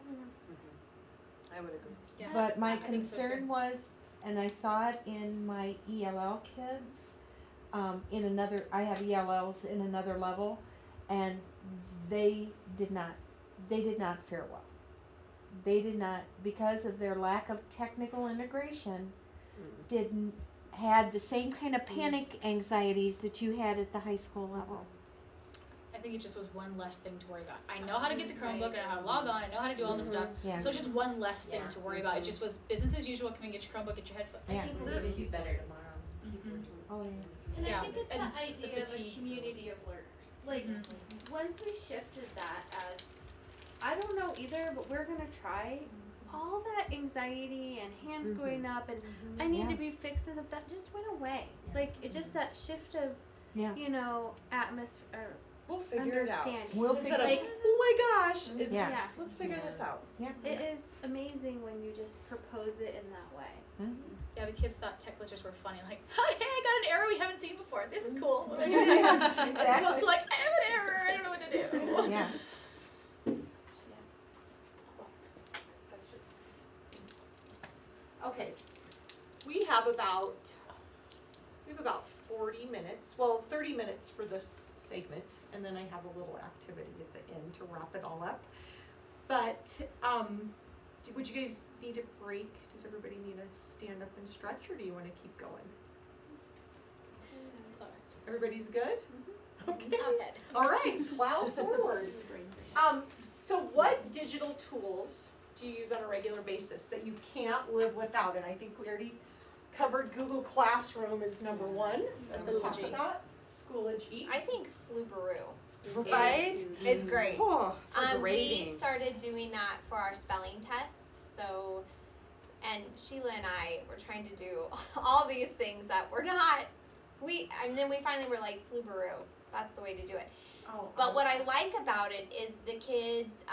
I would agree. Yeah. But my I think so, concern too. was, and I saw it in my ELL kids, I have ELLs in another level, and they did not fare well. They did not, because of their lack of technical integration, had the same kind of panic anxieties that you had at the high school level. think it just was one less thing to worry about. I know how to get the Chromebook, I know how to log on, I know how to do all this stuff. Yeah. So it's just one less thing Yeah. to worry about. It just was business as usual. Come and get your Chromebook, get your headphones. I Yeah. think we'll even do better tomorrow. Keep Mhm. working. Oh, yeah. And Yeah, I think it's and the the idea of a fatigue. community of learners. Like, Mhm. once we shifted that as, I don't know either, but we're gonna try, all that anxiety and hands Mhm. going up and I need Yeah. to be fixed and stuff, that just went away. Yeah. Like, it just that shift of, Yeah. you know, atmosphere, We'll figure it out. understanding. We'll Instead figure of, like, oh my gosh, it's, Yeah. yeah. let's figure this out. Yeah. It is amazing when you just propose it in that way. Mhm. Yeah, the kids thought tech lectures were funny. Like, hey, I got an error we haven't seen before. This is cool. What am I gonna do? As opposed to like, I have an error. I don't know what to do. Yeah. Okay, we have about 40 minutes, well, 30 minutes for this segment, and then I have a little activity at the end to wrap it all up. But, would you guys need a break? Does everybody need to stand up and stretch, or do you wanna keep going? Everybody's good? Okay. Okay. All right, plow forward. So what digital tools do you use on a regular basis that you can't live without? And I think we already covered Google Classroom is number one at the top of that. Schoology. I think Flubaroo Right? is great. Oh, for We grading. started doing that for our spelling tests, so, and Sheila and I were trying to do all these things that were not, and then we finally were like, Flubaroo, that's the way to do it. Oh, But what I like about it is the kids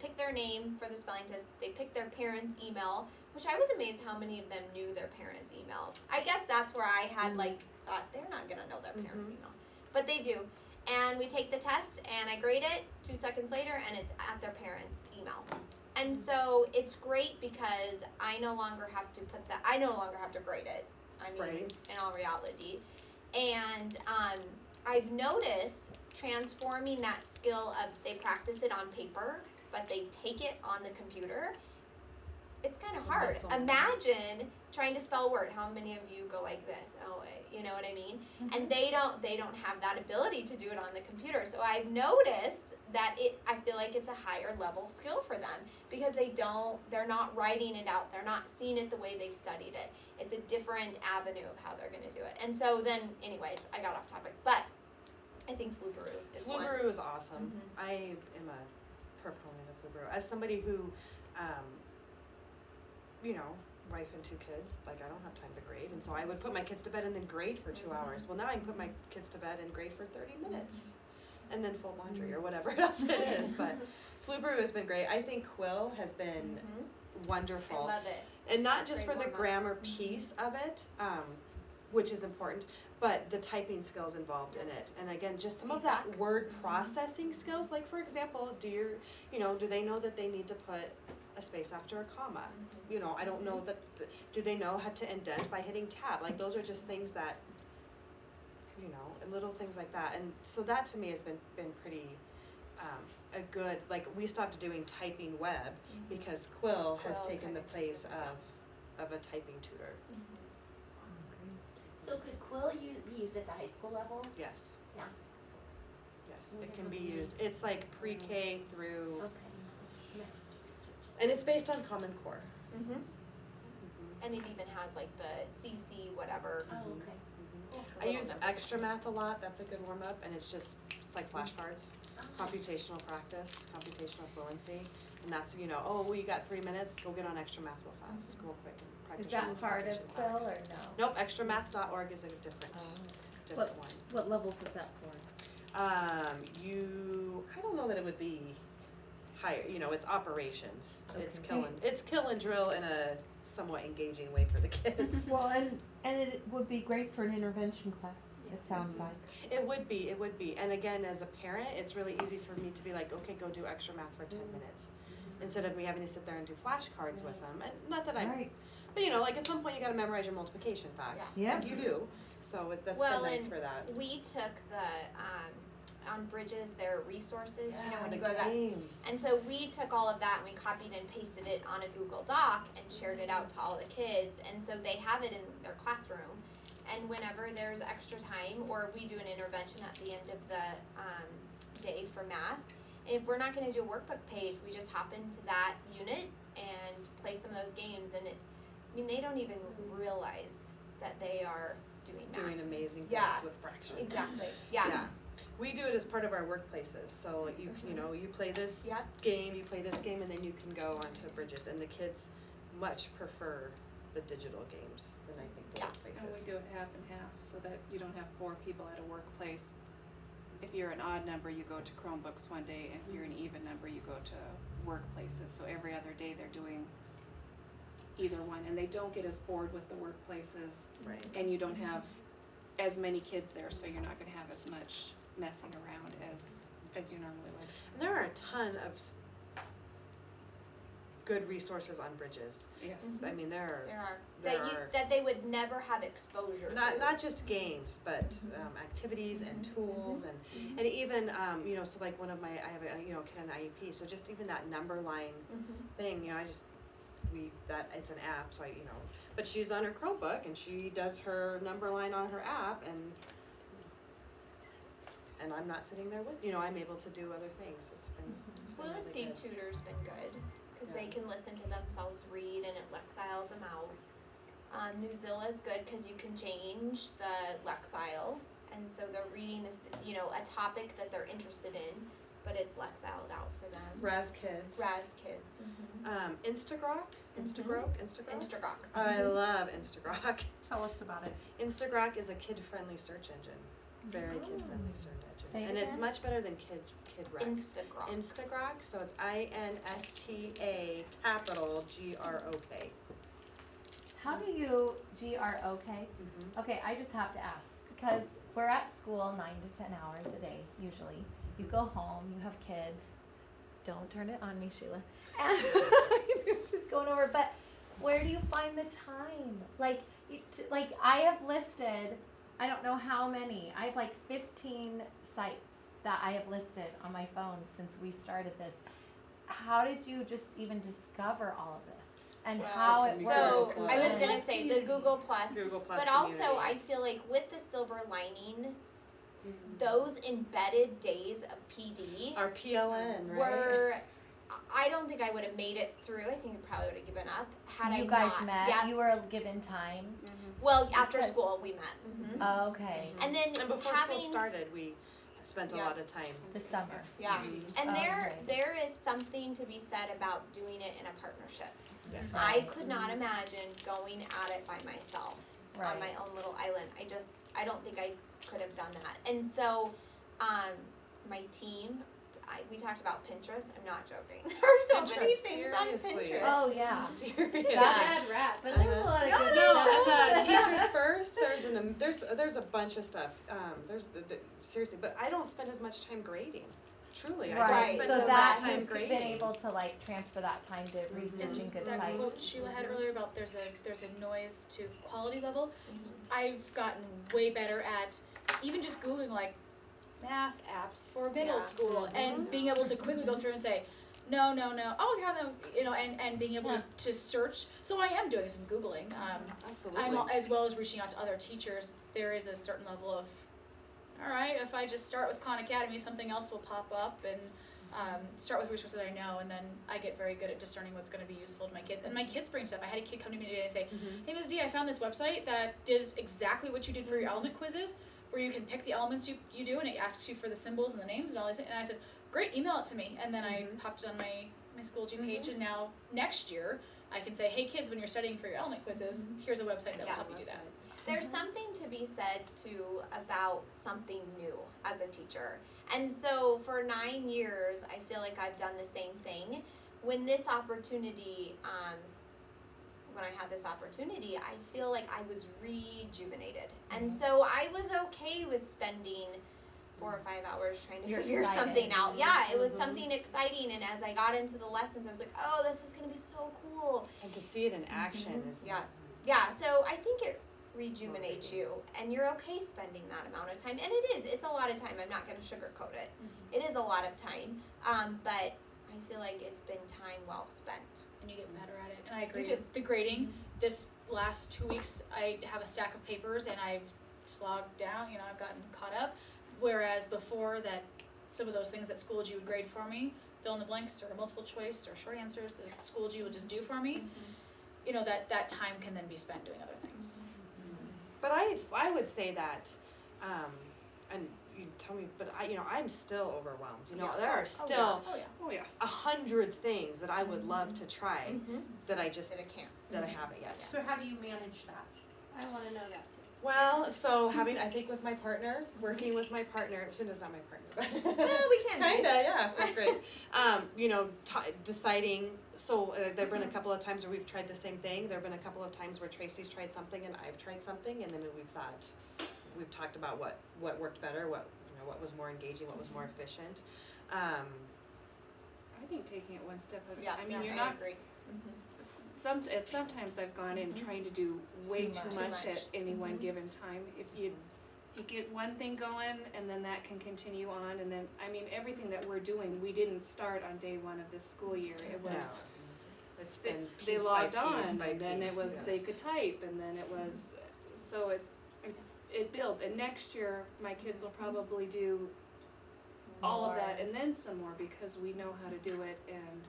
pick their name for the spelling test. They pick their parents' email, which I was amazed how many of them knew their parents' emails. I guess that's where I had thought they're not gonna know their parents' email, but they do. And we take the test, and I grade it 2 seconds later, and it's at their parents' email. And so it's great because I no longer have to grade it. I mean, Right. in all reality, and I've noticed transforming that skill of they practice it on paper, but they take it on the computer. It's kind of hard. muscle memory. Imagine trying to spell a word. How many of you go like this? Oh, you know what I mean? And they don't have that ability to do it on the computer. So I've noticed that I feel like it's a higher level skill for them because they're not writing it out. They're not seeing it the way they studied it. It's a different avenue of how they're going to do it. And so then, anyways, I got off topic, but I think Flubaroo is one. Flubaroo is awesome. Mhm. I am a proponent of Flubaroo. As somebody who, wife and 2 kids, like I don't have time to grade, and so I would put my kids to bed and then grade for 2 hours. Well, now I can put my kids to bed and grade for 30 minutes, and then fold laundry or whatever else it is. But Flubaroo has been great. I think Quill has been I wonderful. love it. And not just Great for the warm-up. grammar piece of it, which is important, but the typing skills involved in it. And again, just some of that Feedback. word processing skills. Like for example, do they know that they need to put a space after a comma? I don't know that, do they know how to indent by hitting tab? Like those are just things that, little things like that. And so that to me has been pretty, a good, like we stopped doing typing web because Quill has Quill taken the kinda takes place over. of a typing tutor. So could Quill be used at the high school level? Yes. Yeah. Yes, it can be used. It's like pre-K through, Okay. Might switch it. and it's based on Common Core. Mm-hmm. And it even has like the CC whatever. Oh, okay. I little use numbers. Extra Math a lot. That's a good warm-up, and it's like flashcards, computational practice, computational fluency, and that's you got 3 minutes. Go get on Extra Math real fast, real quick, and practice. Is your that part multiplication of Quill facts. or no? Nope, extramath.org is a different one. What levels is that for? I don't know that it would be higher, it's operations. It's Okay. kill and drill in a somewhat engaging way for the kids. Well, and it would be great for an intervention class, it sounds like. It would be. And again, as a parent, it's really easy for me to be like, okay, go do extra math for 10 minutes. Instead of me having to sit there and do flashcards with them. And not that Right. but like at some point you gotta memorize your multiplication facts. Yeah. Like you do. So that's Well, been nice and for that. We took on Bridges their resources, when the you go to that. games. And so we took all of that and we copied and pasted it on a Google Doc and shared it out to all the kids. And so they have it in their classroom. And whenever there's extra time or we do an intervention at the end of the day for math. And if we're not gonna do a workbook page, we just hop into that unit and play some of those games, and they don't even realize that they are doing math. Doing amazing things Yeah. with fractions. Exactly, yeah. We do it as part of our workplaces, so you play this Yep. game, you play this game, and then you can go onto Bridges, and the kids much prefer the digital games than I think the Yeah. workplaces. And we do it half and half, so that you don't have 4 people at a workplace. If you're an odd number, you go to Chromebooks one day, and if you're an even number, you go to workplaces. So every other day they're doing either one, and they don't get as bored with the workplaces, Right. and you don't have as many kids there, so you're not gonna have as much messing around as you normally would. And there are a ton of good resources on Bridges. Yes. I mean, There there are, are that they would never have exposure to. not just games, but activities and tools and even so like I have a kid on IEP, so just even that number line thing, it's an app, so but she's on her Chromebook and she does her number line on her app, and I'm not sitting there with I'm able to do other things. It's been really Fluency good. Tutor's been good, because they can listen to themselves read and it Lexiles them out. Newzilla's good because you can change the Lexile, and so they're reading this, a topic that they're interested in, but it's Lexiled out for them. Raz Kids. Raz Kids. Instagrok. Instagrok. I love Instagrok. Tell us about it. Instagrok is a kid-friendly search engine. Very kid-friendly search engine. Say it And it's again? much better than KidRex. Instagrok. Instagrok, so it's INSTA capital GROK. How do you GROK? Mm-hmm. Okay, I just have to ask because we're at school 9 to 10 hours a day usually. You go home, you have kids. Don't turn it on me, Sheila. And she's going over. But where do you find the time? Like I have listed, I don't know how many. I have like 15 sites that I have listed on my phone since we started this. How did you just even discover all of this? And how it So works? I was and- gonna say the Google Plus, Google Plus but also community. I feel like with the silver lining, those embedded days of PD Our PLN, right? were. I don't think I would have made it through. I think I probably would have given up had you I guys not. met. Yeah. You were given time. Well, after Because- school we met. Okay. And then And before having school started, we spent a Yeah. lot of time. The summer. yeah, and Okay. there is something to be said about doing it in a partnership. Yes. I could not imagine going at it by myself on Right. my own little island. I don't think I could have done that. And so, my team, we talked about Pinterest. I'm not joking. There are so many Pinterest, things on seriously. Pinterest. Oh yeah. Serious. Bad rap, but there's a lot of good No, stuff. and Teachers First. There's a bunch of stuff. Seriously, but I don't spend as much time grading. Truly, I Right. don't spend So as that much time you've grading. been able to transfer that time to researching good That sites. quote Sheila had earlier about there's a noise to quality level. Mhm. I've gotten way better at even just Googling math apps for middle Yeah. school and being able to quickly go through and say, no, oh, here are those, and being able to search. So I am doing some Googling. Absolutely. As well as reaching out to other teachers. There is a certain level of, all right, if I just start with Khan Academy, something else will pop up, and start with resources I know, and then I get very good at discerning what's going to be useful to my kids. And my kids bring stuff. I had a kid come to me today and say, hey, Ms. D, I found this website that does exactly what you did for your element quizzes, where you can pick the elements you do, and it asks you for the symbols and the names and all these things. And I said, great, email it to me. And then I popped it on my Schoology page, and now next year I can say, hey kids, when you're studying for your element quizzes, here's a website that will help you do that. There's something to be said too about something new as a teacher. And so for 9 years, I feel like I've done the same thing. When this opportunity, when I had this opportunity, I feel like I was rejuvenated. And so I was okay with spending 4 or 5 hours trying to You're figure excited. something out. Yeah, it was something exciting. And as I got into the lessons, I was like, oh, this is going to be so cool. And to see it in action is Yeah, so I think it rejuvenates you, and you're okay spending that amount of time. And it's a lot of time. I'm not going to sugarcoat it. It is a lot of time, but I feel like it's been time well spent. And you get better at it. And I agree. You do. The grading, this last 2 weeks, I have a stack of papers and I've slogged down, I've gotten caught up. Whereas before that some of those things that Schoology would grade for me, fill in the blanks or multiple choice or short answers that Schoology would just do for me, you know, that time can then be spent doing other things. But I would say that, and you tell me, but I'm still overwhelmed. You know, there are still Oh yeah. 100 things that I would love to try Mm-hmm. that I just That it can't. that I haven't yet. So how do you manage that? I wanna know that too. Well, so I think with my partner, working with my partner, Cinda's not my partner, but Well, we can be. kinda, yeah, first grade. Deciding. So there've been a couple of times where we've tried the same thing. There've been a couple of times where Tracy's tried something and I've tried something, and then we've talked about what worked better, what was more engaging, what was more efficient. I think taking it one step at a Yeah, time. I mean, you're I not. agree. Sometimes I've gone in trying to do way too much at any one given time. If you get one thing going, and then that can continue on, and then everything that we're doing, we didn't start on day one of this school year. It was. No. It's been They piece logged by piece on, by and then it piece, was yeah. they could type, and then it was so it builds. And next year, my kids will probably do all of that and then some more because we know how to do it. And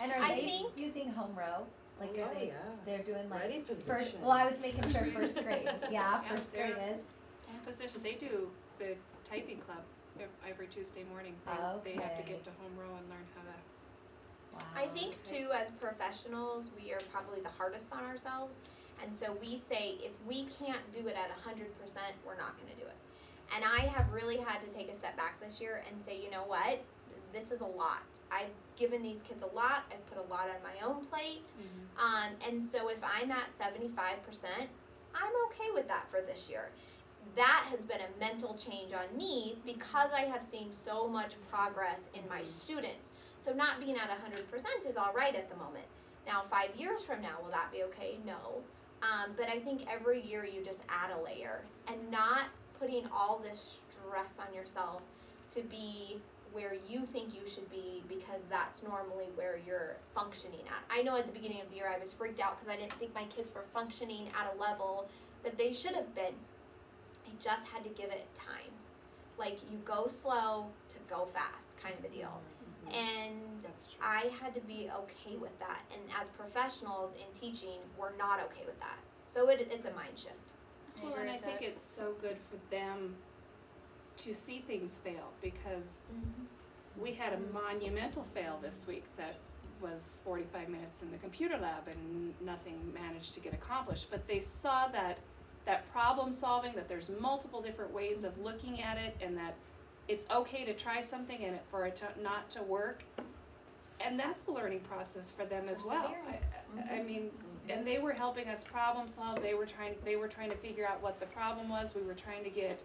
And are I they think- using home row? Like Oh, are they, yeah. they're doing like Ready first, position. well, I was making sure first grade, yeah, Yeah, first grade they're- is, position they do the typing club every Tuesday morning. They have to Okay. get to home row and learn how to. wow. I think too, as professionals, we are probably the hardest on ourselves. And so we say, if we can't do it at 100%, we're not gonna do it. And I have really had to take a step back this year and say, you know what? This is a lot. I've given these kids a lot. I've put a lot on my own plate. And so if I'm at 75%, I'm okay with that for this year. That has been a mental change on me because I have seen so much progress in my students. So not being at 100% is all right at the moment. Now, 5 years from now, will that be okay? No. But I think every year you just add a layer and not putting all this stress on yourself to be where you think you should be because that's normally where you're functioning at. I know at the beginning of the year I was freaked out because I didn't think my kids were functioning at a level that they should have been. I just had to give it time. Like you go slow to go fast kind of a deal. And That's true. I had to be okay with that. And as professionals in teaching, we're not okay with that. So it's a mind shift. Well, and I think it's so good for them to see things fail because we had a monumental fail this week that was 45 minutes in the computer lab and nothing managed to get accomplished. But they saw that problem solving, that there's multiple different ways of looking at it, and that it's okay to try something and for it not to work. And that's a learning process for them as well. I mean, and they were helping us problem solve. They were trying to figure out what the problem was. We were trying to get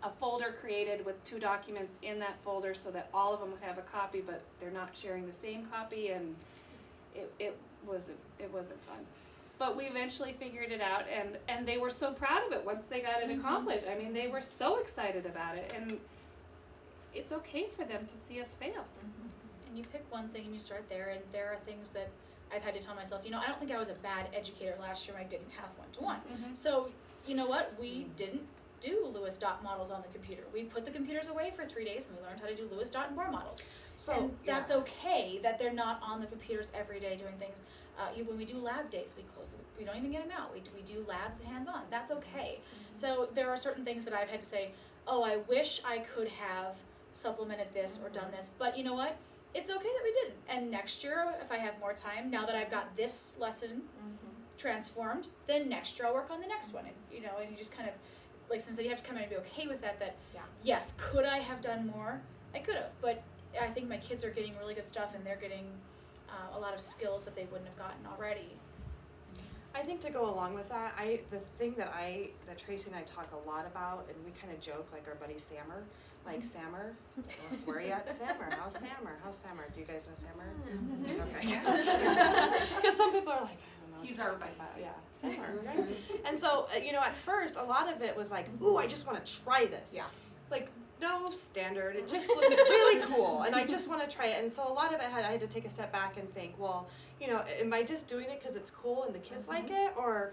a folder created with 2 documents in that folder so that all of them would have a copy, but they're not sharing the same copy, and it wasn't fun. But we eventually figured it out, and they were so proud of it once they got it accomplished. I mean, they were so excited about it, and it's okay for them to see us fail. And you pick one thing and you start there, and there are things that I've had to tell myself, you know, I don't think I was a bad educator last year when I didn't have one-to-one. So, you know what, we didn't do Lewis dot models on the computer. We put the computers away for 3 days and we learned how to do Lewis dot and Bohr models. So And that's okay that they're not on the computers every day doing things. When we do lab days, we don't even get them out. We do labs hands-on. That's okay. So there are certain things that I've had to say, oh, I wish I could have supplemented this or done this, but you know what? It's okay that we didn't. And next year, if I have more time, now that I've got this lesson transformed, then next year I'll work on the next one. And you know, and you just kind of, like Cindy said, you have to come in and be okay with that. Yes, could I have done more? I could have, but I think my kids are getting really good stuff, and they're getting a lot of skills that they wouldn't have gotten already. I think to go along with that, the thing that Tracy and I talk a lot about, and we kind of joke like our buddy Sammer, like Sammer, where are you at? Sammer, how's Sammer? How's Sammer? Do you guys know Sammer? Okay. Because some people are like, I don't know. He's our buddy. Yeah, Sammer, right? And so, at first, a lot of it was like, ooh, I just want to try this. Yeah. Like, no standard. It just looked really cool, and I just want to try it. And so a lot of it I had to take a step back and think, well, you know, am I just doing it because it's cool and the kids like it, or,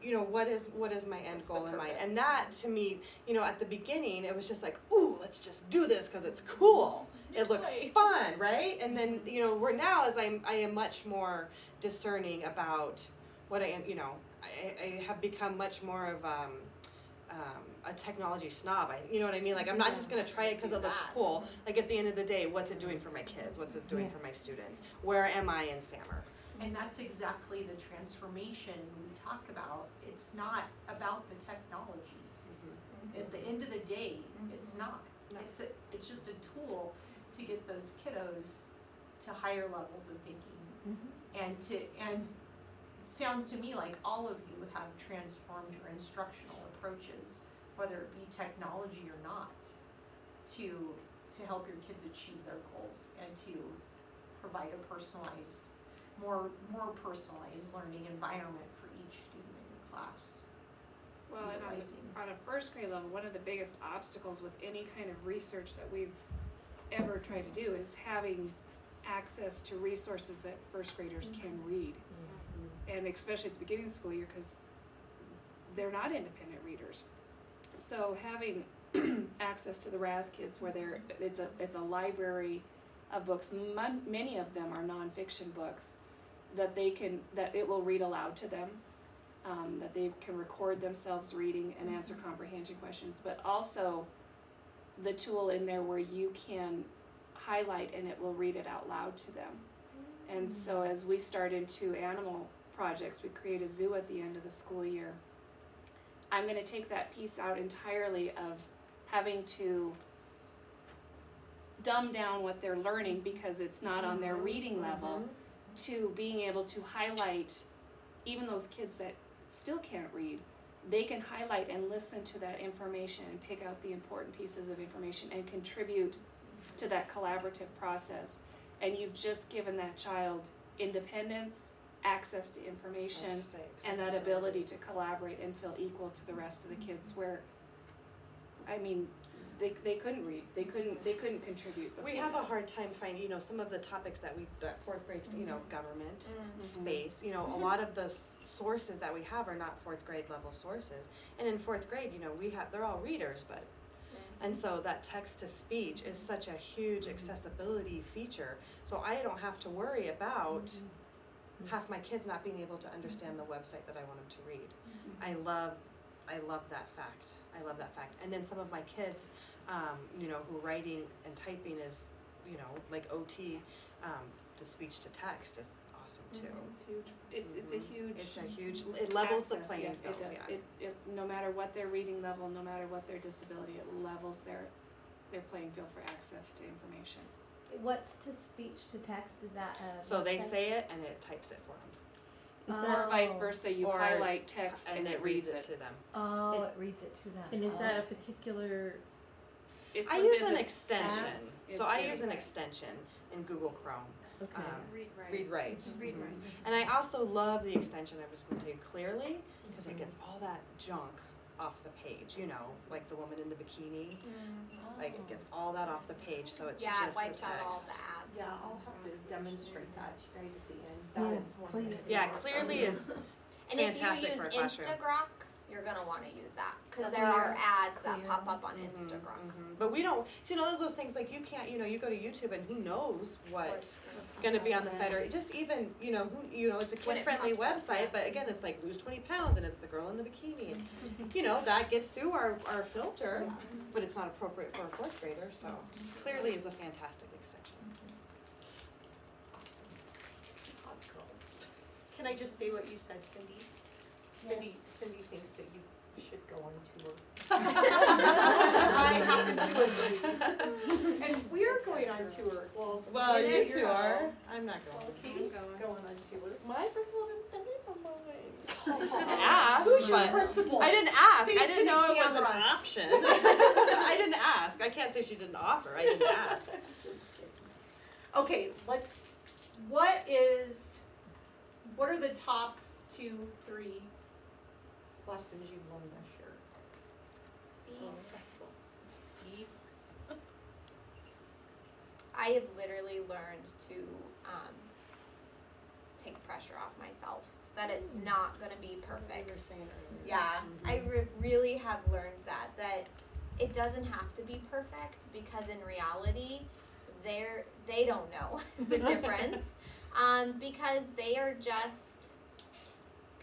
you know, what is my end What's the goal in mind? purpose? And that to me, you know, at the beginning it was just like, ooh, let's just do this because it's cool. It looks fun, right? And then, you know, now as I am much more discerning about what I am, you know, I have become much more of a technology snob. You know what I mean? Like, I'm not just gonna try it because it looks cool. Like, at the end of the day, what's it doing for my kids? What's it doing for my students? Where am I in SAMR? And that's exactly the transformation we talk about. It's not about the technology. At the end of the day, it's not. No. It's just a tool to get those kiddos to higher levels of thinking. And it sounds to me like all of you have transformed your instructional approaches, whether it be technology or not, to help your kids achieve their goals and to provide a personalized, more personalized learning environment for each student in your class. Well, and on a first grade level, one of the biggest obstacles with any kind of research that we've ever tried to do is having access to resources that first graders can read. And especially at the beginning of the school year, because they're not independent readers. So having access to the RAS Kids, where it's a library of books, many of them are nonfiction books, that it will read aloud to them, that they can record themselves reading and answer comprehension questions, but also the tool in there where you can highlight and it will read it out loud to them. And so as we start into animal projects, we create a zoo at the end of the school year. I'm going to take that piece out entirely of having to dumb down what they're learning because it's not on their reading level, to being able to highlight even those kids that still can't read. They can highlight and listen to that information and pick out the important pieces of information and contribute to that collaborative process. And you've just given that child independence, access to information, and that ability to collaborate and feel equal to the rest of the kids, where, I mean, they couldn't read, they couldn't contribute before. We have a hard time finding, you know, some of the topics that fourth grade, you know, government, space, you know, a lot of the sources that we have are not fourth grade level sources. And in fourth grade, you know, they're all readers, but, and so that text to speech is such a huge accessibility feature. So I don't have to worry about half my kids not being able to understand the website that I want them to read. I love that fact. I love that fact. And then some of my kids, you know, who writing and typing is, you know, like OT, to speech to text is awesome too. It's huge. It's a huge. It levels the access, playing field. It does. Yeah. It no matter what their reading level, no matter what their disability, it levels their playing field for access to information. What's to speech to text? Is that a So they website? say it and it types it for them. Is Or that, vice versa, you Or- highlight text And it reads it to them. Oh, It- it reads it to them. and is that a Oh. particular, It's I use within an the extension. SAPs. So I use an extension in Google Chrome. okay, Read right. Read Right. Read Mhm. right. And I also love the extension, I was going to tell you clearly, because it gets all that junk off the page, you know, like the woman in the bikini. Like it gets all that off the page, so it's Yeah, it just the wipes out all text. the ads. Yeah, I'll have to demonstrate that to you guys at the end. Yeah, That is one please. of the Yeah, things. clearly is And if you fantastic use for a classroom. Instagrok, you're gonna wanna use that, cause That's there are clear. ads that Clear. pop up on Mhm, Instagrok. mhm. But we don't, you know, those things like you can't, you know, you go to YouTube and who knows what's What's gonna be on the site, or just even, you know, it's a When it kid-friendly pops up, website, yeah. but again, it's like lose 20 pounds and it's the girl in the bikini. And, you know, that gets through our filter, but it's not appropriate for a fourth grader, so clearly is a fantastic extension. Awesome. Hot girls. Can I just say what you said, Cindy? Cindy thinks that you should go on tour. I happen to agree. And we are going on tour. Well, in you it, two you're are, not. I'm not going. Well, Katie's going on tour. My principal didn't pay me for mine. She didn't ask, Who's your but principal? I didn't ask. Say it I to didn't the know it was an camera. option. I didn't ask. I can't say she didn't offer. I didn't ask. Okay, what are the top 2, 3 lessons you've learned this year? Be flexible. Be I have literally learned to take pressure off myself, that it's not gonna be perfect. Like we were saying earlier. Yeah, I really have learned that it doesn't have to be perfect, because in reality, they don't know the difference, because they are just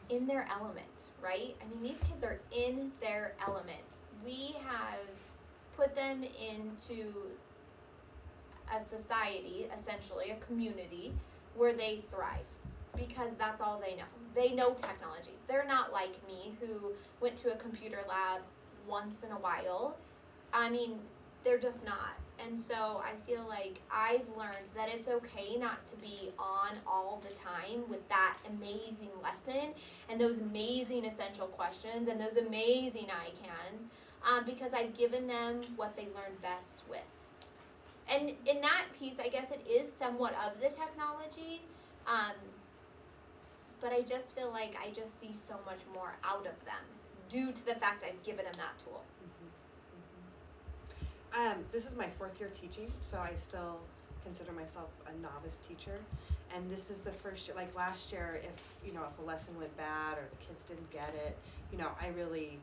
in their element, right? I mean, these kids are in their element. We have put them into a society, essentially, a community, where they thrive, because that's all they know. They know technology. They're not like me, who went to a computer lab once in a while. I mean, they're just not. And so I feel like I've learned that it's okay not to be on all the time with that amazing lesson and those amazing essential questions and those amazing ICANNs, because I've given them what they learn best with. And in that piece, I guess it is somewhat of the technology, but I just feel like I just see so much more out of them due to the fact I've given them that tool. This is my 4th year teaching, so I still consider myself a novice teacher. And this is the first year, like last year, if a lesson went bad or the kids didn't get it, I really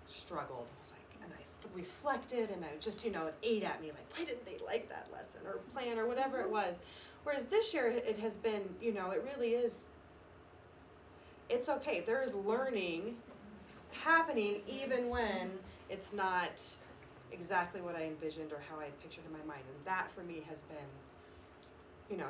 struggled. I was like, and I reflected, and I just, it ate at me, like, why didn't they like that lesson or plan or whatever it was. Whereas this year, it has been, it really is, it's okay. There is learning happening even when it's not exactly what I envisioned or how I pictured in my mind. And that for me has been,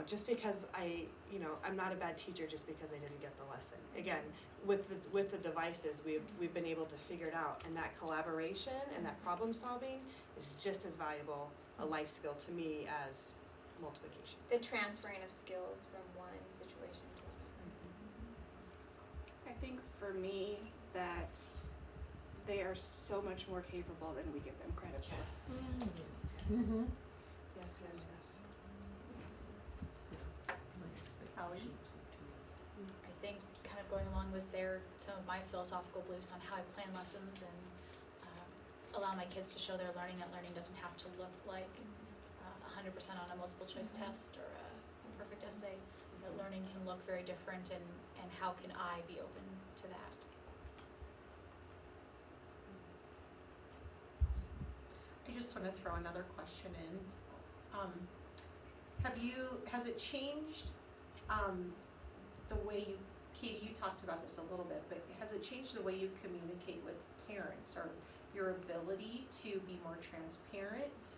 just because I'm not a bad teacher just because I didn't get the lesson. Again, with the devices, we've been able to figure it out, and that collaboration and that problem solving is just as valuable a life skill to me as multiplication. The transferring of skills from one situation to I think for me that they are so much more capable than we give them credit for. Mm-hmm. Yes, yes, yes. Holly? I think kind of going along with some of my philosophical beliefs on how I plan lessons and allow my kids to show their learning, that learning doesn't have to look like 100% on a multiple choice test or a perfect essay, that learning can look very different, and how can I be open to that? I just want to throw another question in. Has it changed the way Katie, you talked about this a little bit, but has it changed the way you communicate with parents, or your ability to be more transparent?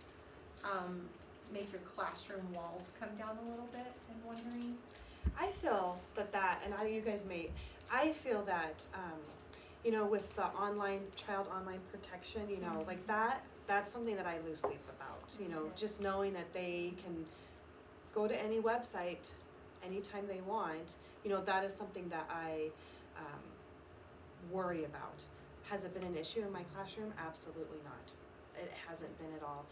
Make your classroom walls come down a little bit, I'm wondering? I feel that, and you guys may, I feel that, with the child online protection, like that's something that I lose sleep about, just knowing that they can go to any website anytime they want, that is something that I worry about. Has it been an issue in my classroom? Absolutely not. It hasn't been at all.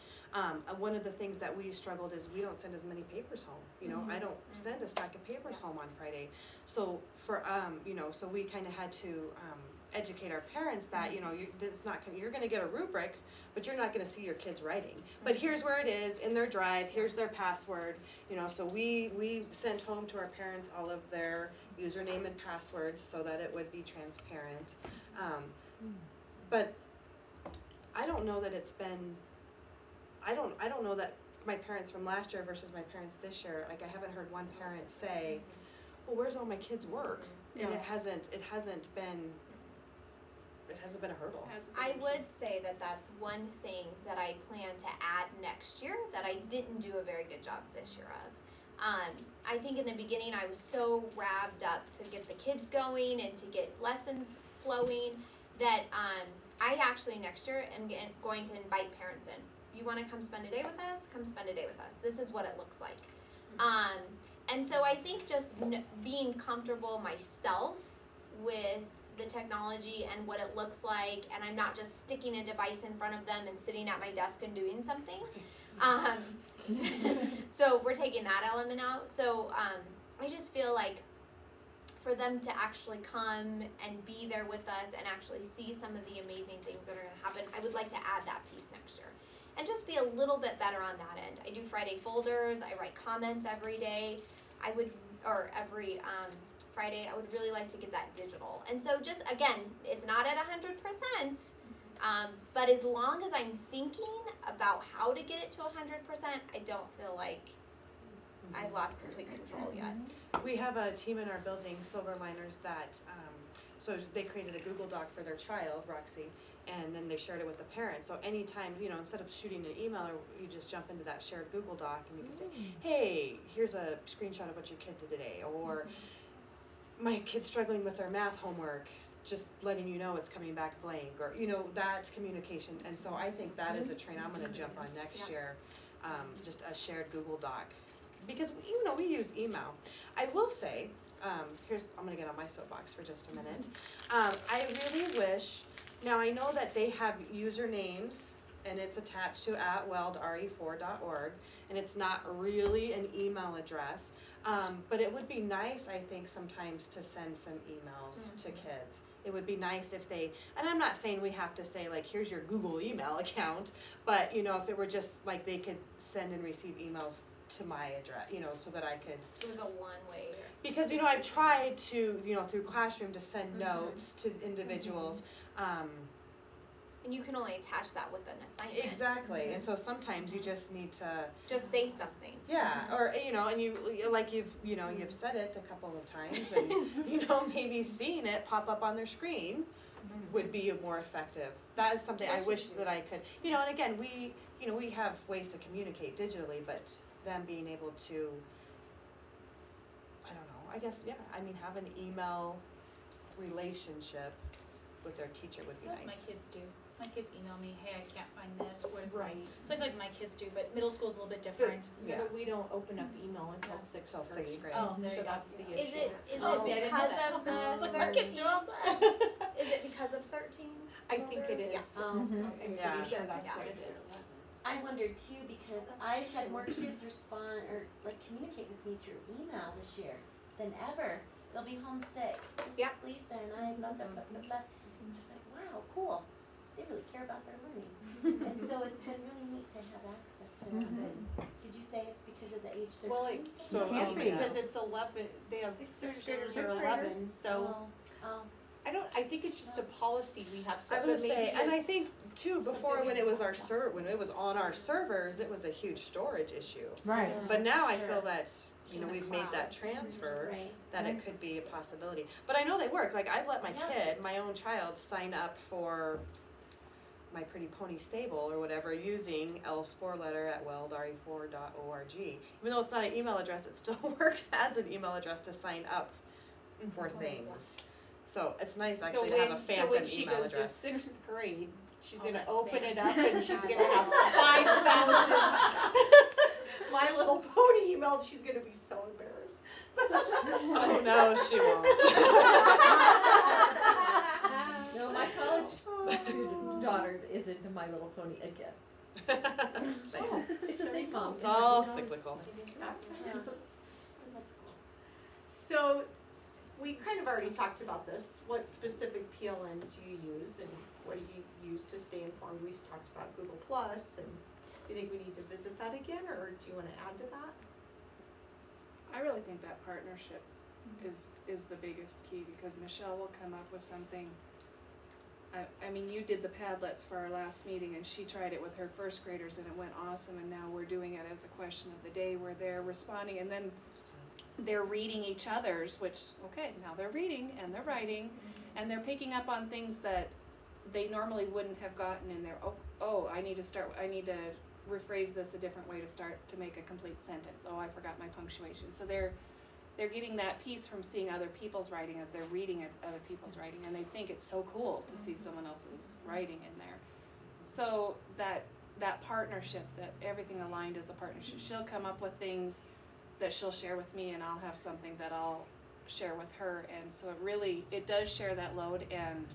One of the things that we struggled is we don't send as many papers home. I don't send a stack of papers home on Friday. So so we kind of had to educate our parents that, you're going to get a rubric, but you're not going to see your kids writing. But here's where it is in their drive, here's their password, so we sent home to our parents all of their username and passwords so that it would be transparent. But I don't know that it's been, I don't know that my parents from last year versus my parents this year, like I haven't heard one parent say, well, where's all my kids' work? And it hasn't been a hurdle. I would say that that's one thing that I plan to add next year that I didn't do a very good job this year of. I think in the beginning I was so wrapped up to get the kids going and to get lessons flowing that I actually next year am going to invite parents in. You want to come spend a day with us? Come spend a day with us. This is what it looks like. And so I think just being comfortable myself with the technology and what it looks like, and I'm not just sticking a device in front of them and sitting at my desk and doing something. So we're taking that element out. So I just feel like for them to actually come and be there with us and actually see some of the amazing things that are going to happen, I would like to add that piece next year. and just be a little bit better on that end. I do Friday folders, I write comments every day, every Friday, I would really like to get that digital. And so just, again, it's not at 100%, but as long as I'm thinking about how to get it to 100%, I don't feel like I've lost complete control yet. We have a team in our building, Silver Liners, that, so they created a Google Doc for their child, Roxy, and then they shared it with the parents. So anytime, instead of shooting an email, you just jump into that shared Google Doc and you can say, hey, here's a screenshot of what your kid did today, or my kid's struggling with their math homework, just letting you know it's coming back blank, or, that communication. And so I think that is a train I'm gonna jump on next year, just a shared Google Doc. Because, we use email. I will say, I'm gonna get on my soapbox for just a minute. I really wish, now I know that they have usernames and it's attached to @weldre4.org, and it's not really an email address. But it would be nice, I think, sometimes to send some emails to kids. It would be nice if they, and I'm not saying we have to say like, here's your Google email account, but if it were just like they could send and receive emails to my address, so that I could. It was a one-way. Because, I've tried to, through Classroom to send notes to individuals. And you can only attach that with an assignment. Exactly, and so sometimes you just need to. Just say something. Yeah, or, and you, like you've said it a couple of times, and, maybe seeing it pop up on their screen would be more effective. That is something I wish that I could, and again, we have ways to communicate digitally, but them being able to, I don't know, I guess, have an email relationship with their teacher would be That's what nice. my kids do. My kids email me, hey, I can't find this, what is Right. So I feel like my kids do, but middle school's a little bit different. Yeah. But we don't open up email until Yeah. sixth Till grade. sixth grade. Oh, there So you go. that's the issue. Is it Oh, see, I didn't know because that. of the I was like, my kids 13? do all the time. Is it because of 13? I think it Yeah. is. Oh, I'm Yeah. pretty sure Yes, that's yeah. what it is. I wondered too, because I've had more kids respond or communicate with me through email this year than ever. They'll be homesick. This Yep. is Lisa and I blah blah blah blah blah. And I was like, wow, cool. They really care about their learning. And so it's been really neat to have access to that. But did you say it's because of the age 13? Well, So, can't be, yeah. because it's 11, they have sixth graders or Sixth graders? 11, so Oh, I think it's just a policy we have I set, would but maybe say, and I it's- think too, before something when it was our important. when it was on our servers, it was a huge storage issue. Right. But now I Sure. feel that, In the we've made cloud. that transfer, right. that it could be a possibility. But I know they work, like I've let my Yeah. kid, my own child, sign up for My Pretty Pony Stable or whatever using L Sporletter at weldre4.org. Even though it's not an email address, it still works as an email address to sign up for things. So it's nice actually to have a phantom So when she email goes to address. sixth grade, she's Oh, gonna that's open fair. it up and she's gonna have 5,000 My Little Pony emails, she's gonna be so embarrassed. Oh no, she won't. No, my college student daughter is into My Little Pony again. Nice. It's a thing, Mom. It's all cyclical. Yeah. That's cool. So, we kind of already talked about this, what specific PLNs do you use and what do you use to stay informed? We talked about Google Plus, and do you think we need to visit that again, or do you wanna add to that? I really think that partnership is the biggest key, because Michelle will come up with something. I mean, you did the Padlets for our last meeting, and she tried it with her first graders and it went awesome, and now we're doing it as a question of the day where they're responding, and then they're reading each other's, which, okay, now they're reading and they're writing, and they're picking up on things that they normally wouldn't have gotten in there. Oh, I need to rephrase this a different way to make a complete sentence. Oh, I forgot my punctuation. So they're getting that piece from seeing other people's writing as they're reading other people's writing, and they think it's so cool to see someone else's writing in there. So that partnership, that everything aligned as a partnership. She'll come up with things that she'll share with me, and I'll have something that I'll share with her, and so it does share that load, and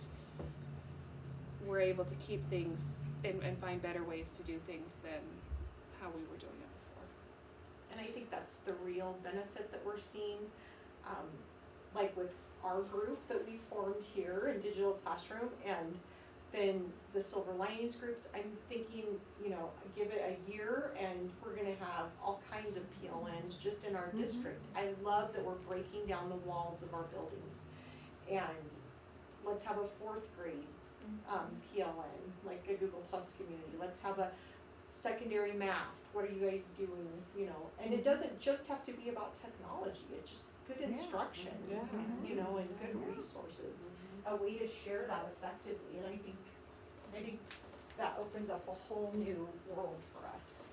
we're able to keep things and find better ways to do things than how we were doing it before. And I think that's the real benefit that we're seeing, like with our group that we formed here in Digital Classroom, and then the Silver Linings groups, I'm thinking, you know, give it a year and we're gonna have all kinds of PLNs just in our district. I love that we're breaking down the walls of our buildings. And let's have a fourth grade PLN, like a Google Plus community. Let's have a secondary math. What are you guys doing, you know? And it doesn't just have to be about technology, it's just good instruction, you know, and good resources. A way to share that effectively, and I think that opens up a whole new world for us.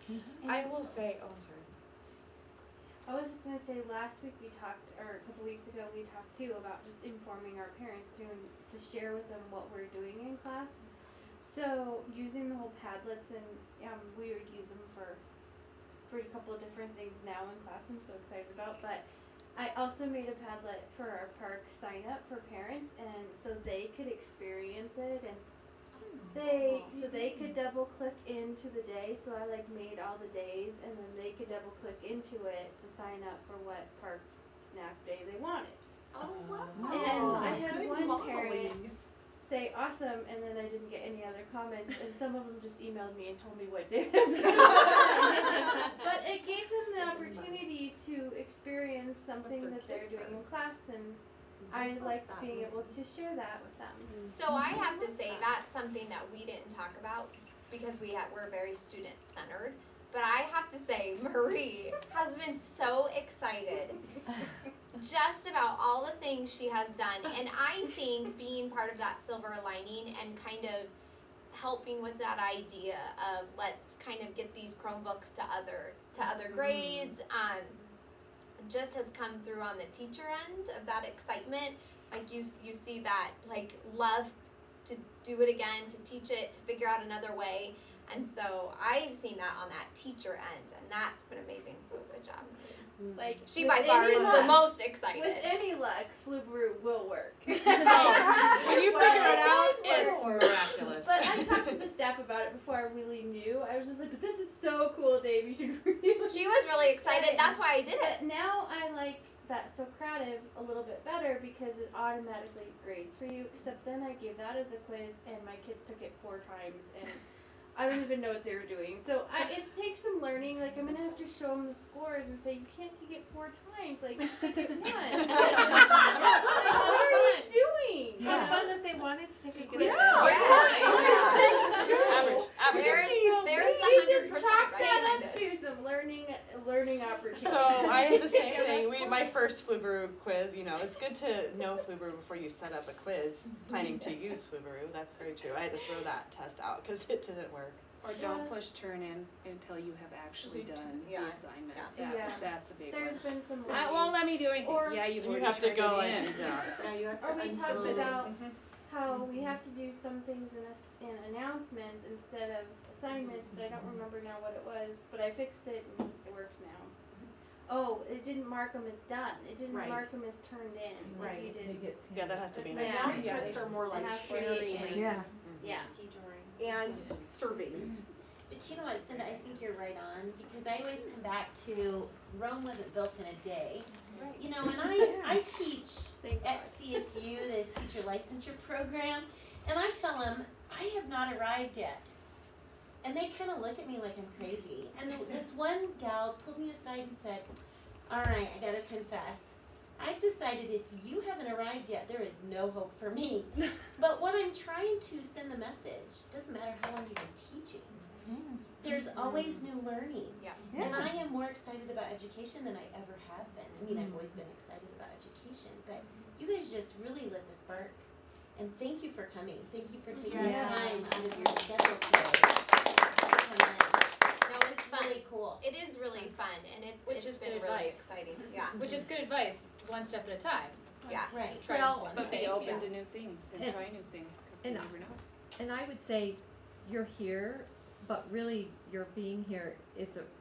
I will say, oh, I'm sorry. I was just gonna say, last week we talked, or a couple weeks ago, we talked too about just informing our parents to share with them what we're doing in class. So using the whole Padlets, and we would use them for a couple of different things now in class. I'm so excited about, but I also made a Padlet for our park sign up for parents, and so they could experience it, and they could double click into the day. So I like made all the days, and then they could double click into it to sign up for what park snack day they wanted. Oh, wow. And I had Good one parent modeling. say awesome, and then I didn't get any other comments, and some of them just emailed me and told me what day. But it gave them the opportunity to experience something that they're doing in class, and I liked being able to share that with them. So I have to say that's something that we didn't talk about because we're very student centered. But I have to say Marie has been so excited just about all the things she has done. And I think being part of that Silver Lining and kind of helping with that idea of let's kind of get these Chromebooks to other grades, just has come through on the teacher end of that excitement. Like you see that like love to do it again, to teach it, to figure out another way. And so I've seen that on that teacher end, and that's been amazing. So good job. Like She with by far any is the luck- most excited. With any luck, Flubaroo will work. When you Well, figure it out, does it's work. miraculous. But I talked to the staff about it before I really knew. I was just like, but this is so cool, Dave. You should really. She was really excited. Right. That's why I did it. But now I like that Socrative a little bit better because it automatically grades for you. Except then I gave that as a quiz, and my kids took it 4 times, and I don't even know what they were doing. So it takes some learning. Like I'm gonna have to show them the scores and say you can't take it 4 times. Like take it once. Like, what are you doing? How fun that they wanted to take it. Yeah. Average. There's We just 100% chalked right that behind up it. to some learning opportunities. So I had the same Yeah, thing. that's My first Flubaroo quiz, you know, it's good to know Flubaroo before you set up a quiz planning to use Flubaroo. That's very true. I had to throw that test out because it didn't work. Or don't push turn in until you have actually done Yeah. the assignment. Yeah. That's a big There's one. been some That won't let me do anything. Or- Yeah, you've You already have to turned go it and in. Yeah, you have to Or we talked unzone. about Mhm. how we have to do some things in announcements instead of assignments, but I don't remember now what it was. But I fixed it and it works now. Oh, it didn't mark them as done. It didn't Right. mark them as turned in. Right. If you did. Yeah, that has to be Yeah. nice. Announcements are more like It has to be sharing in. Yeah. Yeah. and surveys. But you know what, Cinda, I think you're right on, because I always come back to Rome wasn't built in a day. Right. You know, and I teach at CSU, this teacher licensure program, and I tell them, I have not arrived yet. And they kind of look at me like I'm crazy. And this one gal pulled me aside and said, all right, I gotta confess, I've decided if you haven't arrived yet, there is no hope for me. But what I'm trying to send the message, doesn't matter how long you've been teaching, there's always new learning. Yeah. And I am more excited about education than I ever have been. I mean, I've always been excited about education, but you guys just really lit the spark. And thank you for coming. Thank you for taking Yes. time out of your schedule today to come in. No, it's fun. Really cool. It is really fun, and Which it's is been good really advice. exciting. Yeah. Which is good advice, one step at a time. Yeah. Right. Try Well, one But be thing. open to new things and And- try new things, because you and never know. And I would say you're here, but really your being here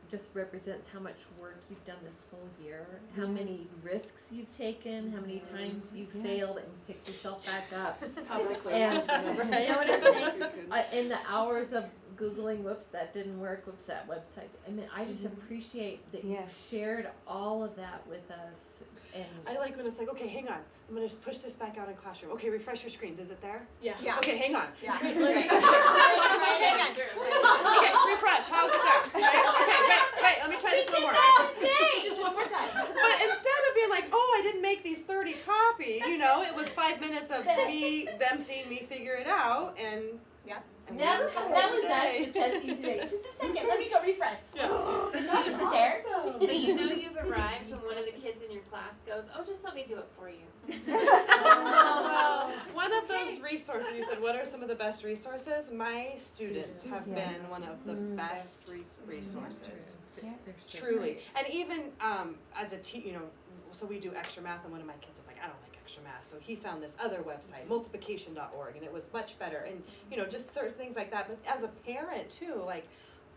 just represents how much work you've done this whole year, how many risks you've taken, how many times you've failed and picked yourself back up. Publicly. And you know what I'm saying? In the hours of Googling, whoops, that didn't work, whoops, that website. I mean, I just appreciate that Yeah. you've shared all of that with us and. I like when it's like, okay, hang on, I'm gonna just push this back out in classroom. Okay, refresh your screens, is it there? Yeah. Yeah. Okay, hang on. Yeah. Wait, Hang on. Okay, refresh, how's it there? Right? Okay, wait, let me try this one more. Just one more time. But instead of being like, oh, I didn't make these 30 copy, you know, it was 5 minutes of them seeing me figure it out, and Yep. and That was us Yay. with testing today. Just a second, let me go refresh. Yeah. Is it there? But you know you've arrived when one of the kids in your class goes, oh, just let me do it for you. Well, one of those resources, you said, what are some of the best resources? My students have Yeah. been one of the best resources. Yeah. They're so Truly. And even as a you know, so we do extra math, and one of my kids is like, I don't like extra math. So he found this other website, multiplication.org, and it was much better. And, you know, just there's things like that. But as a parent, too, like,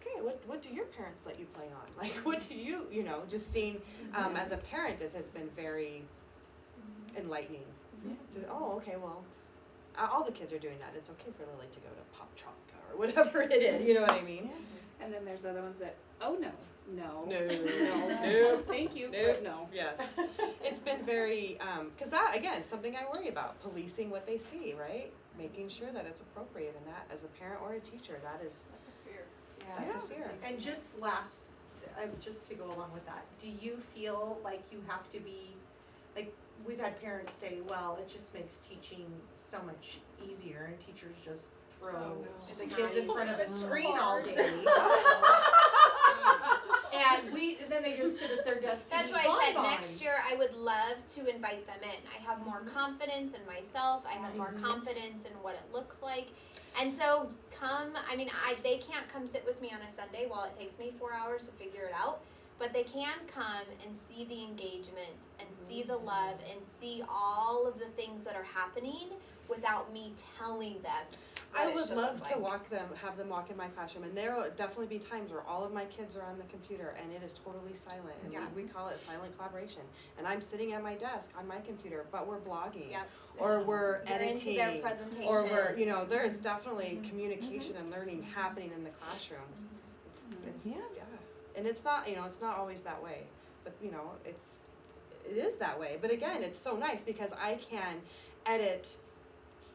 okay, what do your parents let you play on? Like, what do you know, just seeing, as a parent, it has been very enlightening. Oh, okay, well, all the kids are doing that. It's okay for Lily to go to Pop Trunk or whatever it is, you know what I mean? And then there's other ones that, oh no, no, No. no, thank you, Nope. but no. Yes. It's been very, because that, again, something I worry about, policing what they see, right? Making sure that it's appropriate, and that, as a parent or a teacher, that is, that's a fear. And just just to go along with that, do you feel like you have to be, like, we've had parents say, well, it just makes teaching so much easier, and teachers just throw no. the It's kids not in front of a easy. screen all day. And then they just sit at their desk That's and why eat I said bonbons. next year I would love to invite them in. I have more confidence in myself. I have more confidence in what it looks like. And so they can't come sit with me on a Sunday while it takes me 4 hours to figure it out. But they can come and see the engagement and see the love and see all of the things that are happening without me telling them. I what it would should love look to like. have them walk in my classroom, and there will definitely be times where all of my kids are on the computer and it is totally silent, and Yeah. we call it silent collaboration. And I'm sitting at my desk on my computer, but we're blogging, Yep. or we're You're into editing, their presentation. or we're, you know, there is definitely communication and learning happening in the classroom. It's Yeah. and it's not, you know, it's not always that way, but you know, it is that way. But again, it's so nice because I can edit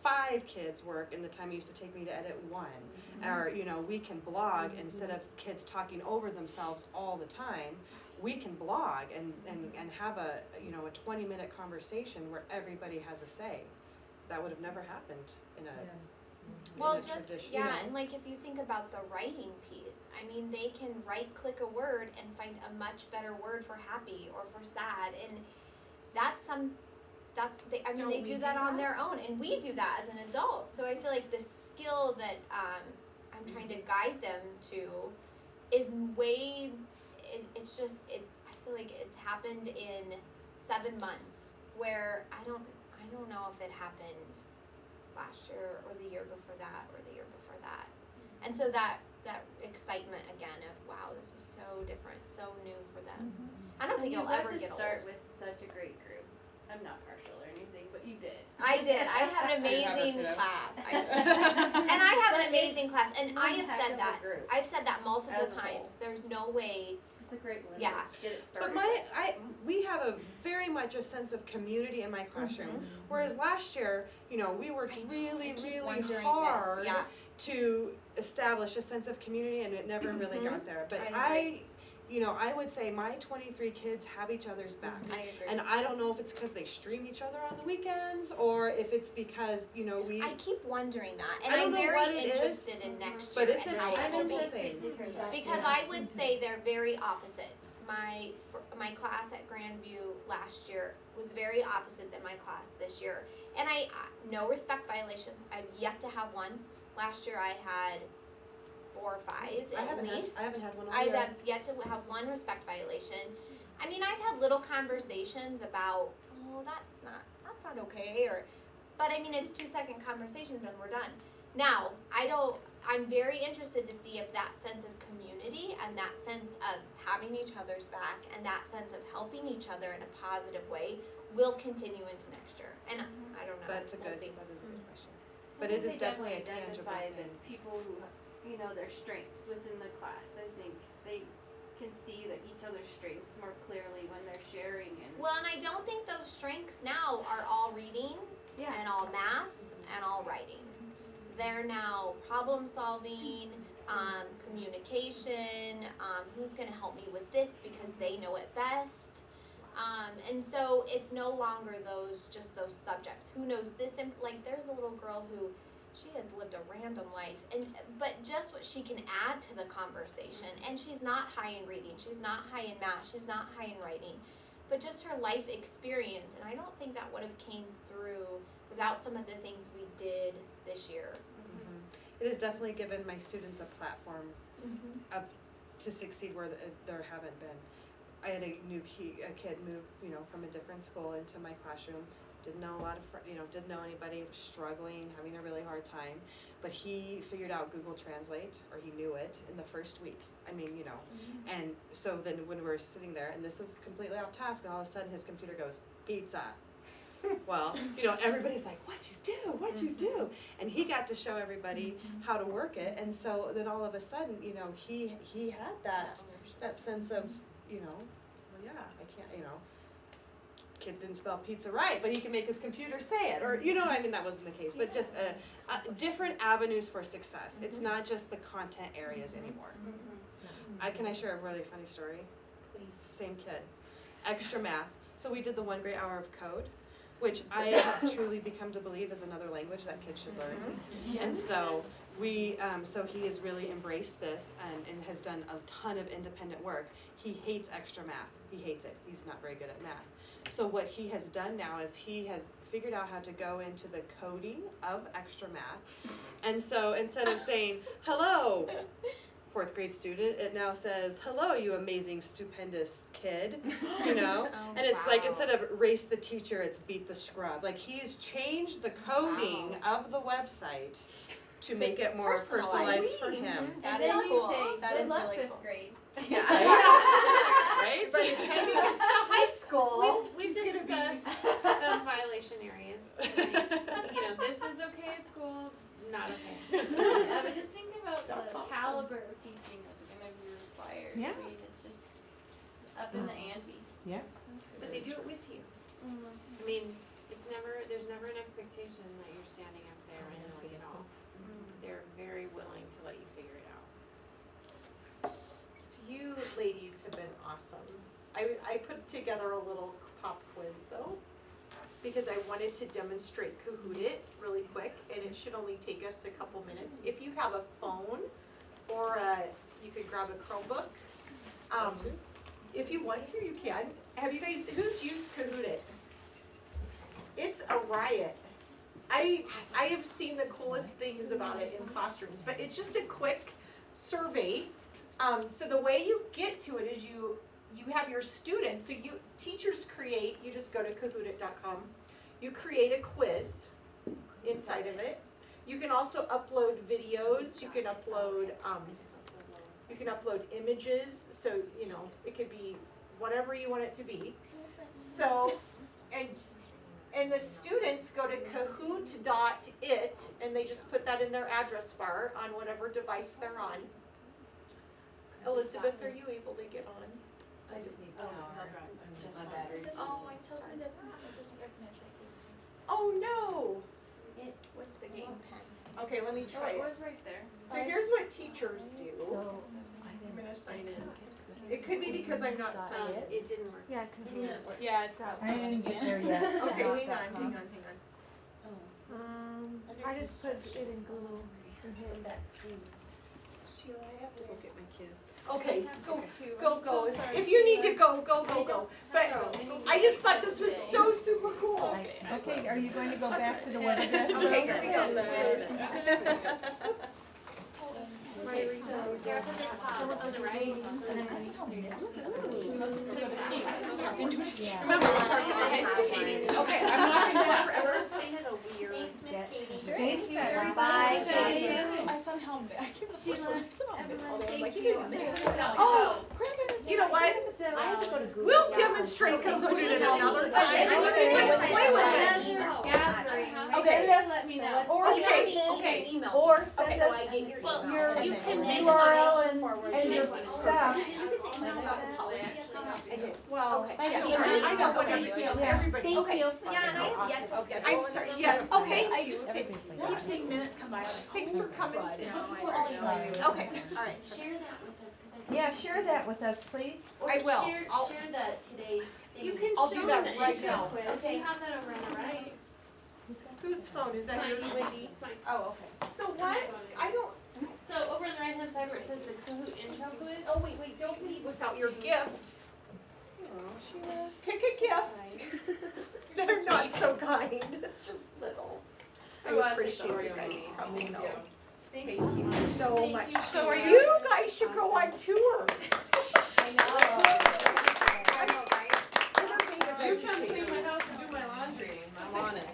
5 kids' work in the time it used to take me to edit 1. Or, you know, we can blog instead of kids talking over themselves all the time. We can blog and have a, you know, a 20-minute conversation where everybody has a say. That would have never happened in a Well, in a just, tradition, yeah, you know. and like if you think about the writing piece, I mean, they can right-click a word and find a much better word for happy or for sad, and Don't they we do do that on that? their own, and we do that as an adult, so I feel like the skill that, I'm trying to guide them to is I feel like it's happened in 7 months, where I don't know if it happened last year or the year before that or the year before that. And so that excitement again of wow, this is so different, so new for them. I don't think you it'll got ever to get start old. with such a great group. I'm not partial or anything, but you did. I did. I had an You have a amazing kiddo? class. And I have an But amazing class. And I one have heck said of a that. group. I've said that multiple As a whole. times. There's no way. It's a great one. Yeah. Get it started. But we have a very much a sense of community in my classroom. Whereas last year, you know, we worked I know, really, I keep really wondering hard this. Yeah. to establish a sense of community, and it never really got there. But I I would say my 23 kids have each other's backs. I agree. And I don't know if it's because they stream each other on the weekends, or if it's because, you know, I keep wondering that, and I don't I'm know very what it is, interested in next but year it's and a how total it will be. interested to hear that. Because I would say they're very opposite. My class at Grandview last year was very opposite than my class this year. And no respect violations. I've yet to have one. Last year I had 4 or 5 at least. I haven't had one all I've year. yet to have one respect violation. I mean, I've had little conversations about, oh, that's not okay, but I mean, it's 2-second conversations and we're done. Now, I'm very interested to see if that sense of community and that sense of having each other's back and that sense of helping each other in a positive way will continue into next year. And I don't know. That is a We'll good see. question. I But think it is they definitely a tangible identify thing. the people who you know, their strengths within the class. I think they can see that each other's strengths more clearly when they're sharing and Well, and I don't think those strengths now are all reading yeah. and all math and all writing. They're now problem solving, communication, who's gonna help me with this because they know it best. And so it's no longer just those subjects. Who knows this? Like there's a little girl who, she has lived a random life, but just what she can add to the conversation. And she's not high in reading, she's not high in math, she's not high in writing, but just her life experience. And I don't think that would have came through without some of the things we did this year. It has definitely given my students a platform to succeed where there haven't been. I had a kid move, from a different school into my classroom. Didn't know a lot of, didn't know anybody, was struggling, having a really hard time. But he figured out Google Translate, or he knew it, in the first week. I mean, and so then when we were sitting there, and this was completely off task, and all of a sudden his computer goes, pizza. Well, everybody's like, what'd you do? And he got to show everybody how to work it, and so then all of a sudden, he had that sense of, well, yeah, I can't, kid didn't spell pizza right, but he can make his computer say it, or, that wasn't the case, but just different avenues for success. It's not just the content areas anymore. Can I share a really funny story? Same kid, extra math. So we did the 1 great hour of code, which I have truly become to believe is another language that kids should learn. And so so he has really embraced this and has done a ton of independent work. He hates extra math. He hates it. He's not very good at math. So what he has done now is he has figured out how to go into the coding of extra math. And so instead of saying, hello, 4th grade student, it now says, hello, you amazing, stupendous kid, and it's like, instead of race the teacher, it's beat the scrub. Like, he's changed the coding of the website to make it more personalized for him. That And is then you cool. say, That good is luck, really fifth cool. grade. Right? It's still high school. We've He's gonna be- discussed violation areas. This is okay at school, not okay. Yeah, but just think about That's the awesome. caliber of teaching that's gonna be required. Yeah. I mean, it's just up in the ante. But they do it with you. I mean, there's never an expectation that you're standing up there and knowing it all. They're very willing to let you figure it out. So you ladies have been awesome. I put together a little pop quiz though, because I wanted to demonstrate Kahoot it really quick, and it should only take us a couple minutes. If you have a phone, or you could grab a Chromebook. If you want to, you can. Have you guys, who's used Kahoot it? It's a riot. I have seen the coolest things about it in classrooms, but it's just a quick survey. So the way you get to it is you have your students, so teachers create, you just go to kahootit.com, you create a quiz inside of it. You can also upload videos, you can upload images, so it could be whatever you want it to be. So, and the students go to kahoot.it, and they just put that in their address bar on whatever device they're on. Elizabeth, are you able to get on? I just need My battery. Oh, it tells me it doesn't recognize that. Oh no! What's the game pen? Okay, let me Oh, try it it. was right there. So here's what teachers do. I'm gonna sign in. It could be because I'm not signed in. It didn't work. Yeah, Yeah, it's I didn't get there yet. Okay, hang on. I just put it in Google. Sheila, I have to go get my kids. Okay, go. I'm so sorry, If you need Sheila. to go. But I just thought this was so super cool. Okay, are you going to go back to the web address? Okay, here we go, Liz. Here up at the top, on the right. Remember, we're talking about high school meeting. Okay, I'm not gonna go forever. Kind of a weird. Thanks, Miss Katie. Thank you. Everybody. Bye, Thank Katie. you. I somehow, I keep Sheila, Evelyn, thank you. Oh, you know what? So, I have to go to Google. We'll Docs. demonstrate because we'll do it Okay. another Okay. time. Okay. I Okay. don't even Okay. play with it. another gathering. Okay. Let me know. Or Email okay, me, okay. email Or me. send Okay, so us I get your Well, email. your and you then can we'll make URL make it and forward and to your you. stuff. Well, Okay. I Yeah, know, sure. I know what Okay. everybody, Yeah. everybody, Thank okay. you. Yeah, and I have yet to schedule. I'm sorry, yes, okay. I just Keep seeing minutes come by. Thanks for coming. Okay, alright. Share that with us, 'cause I. Yeah, share that with us, please. I will. Share, I'll- share today's thing. You can I'll show do them that the right intro now. quiz. Okay. You have that over on the right. Whose phone, is that Mine. yours, Wendy? It's mine. Oh, okay. So what, I don't, So over on the right hand side where it says the Kahoot intro quiz. oh, wait, don't leave without your gift. Pick a gift. They're not so kind, it's just little. I appreciate you guys coming though. Thank you so much. So are You guys should go on tour. I know, right? You come clean my house and do my laundry, I'm on it.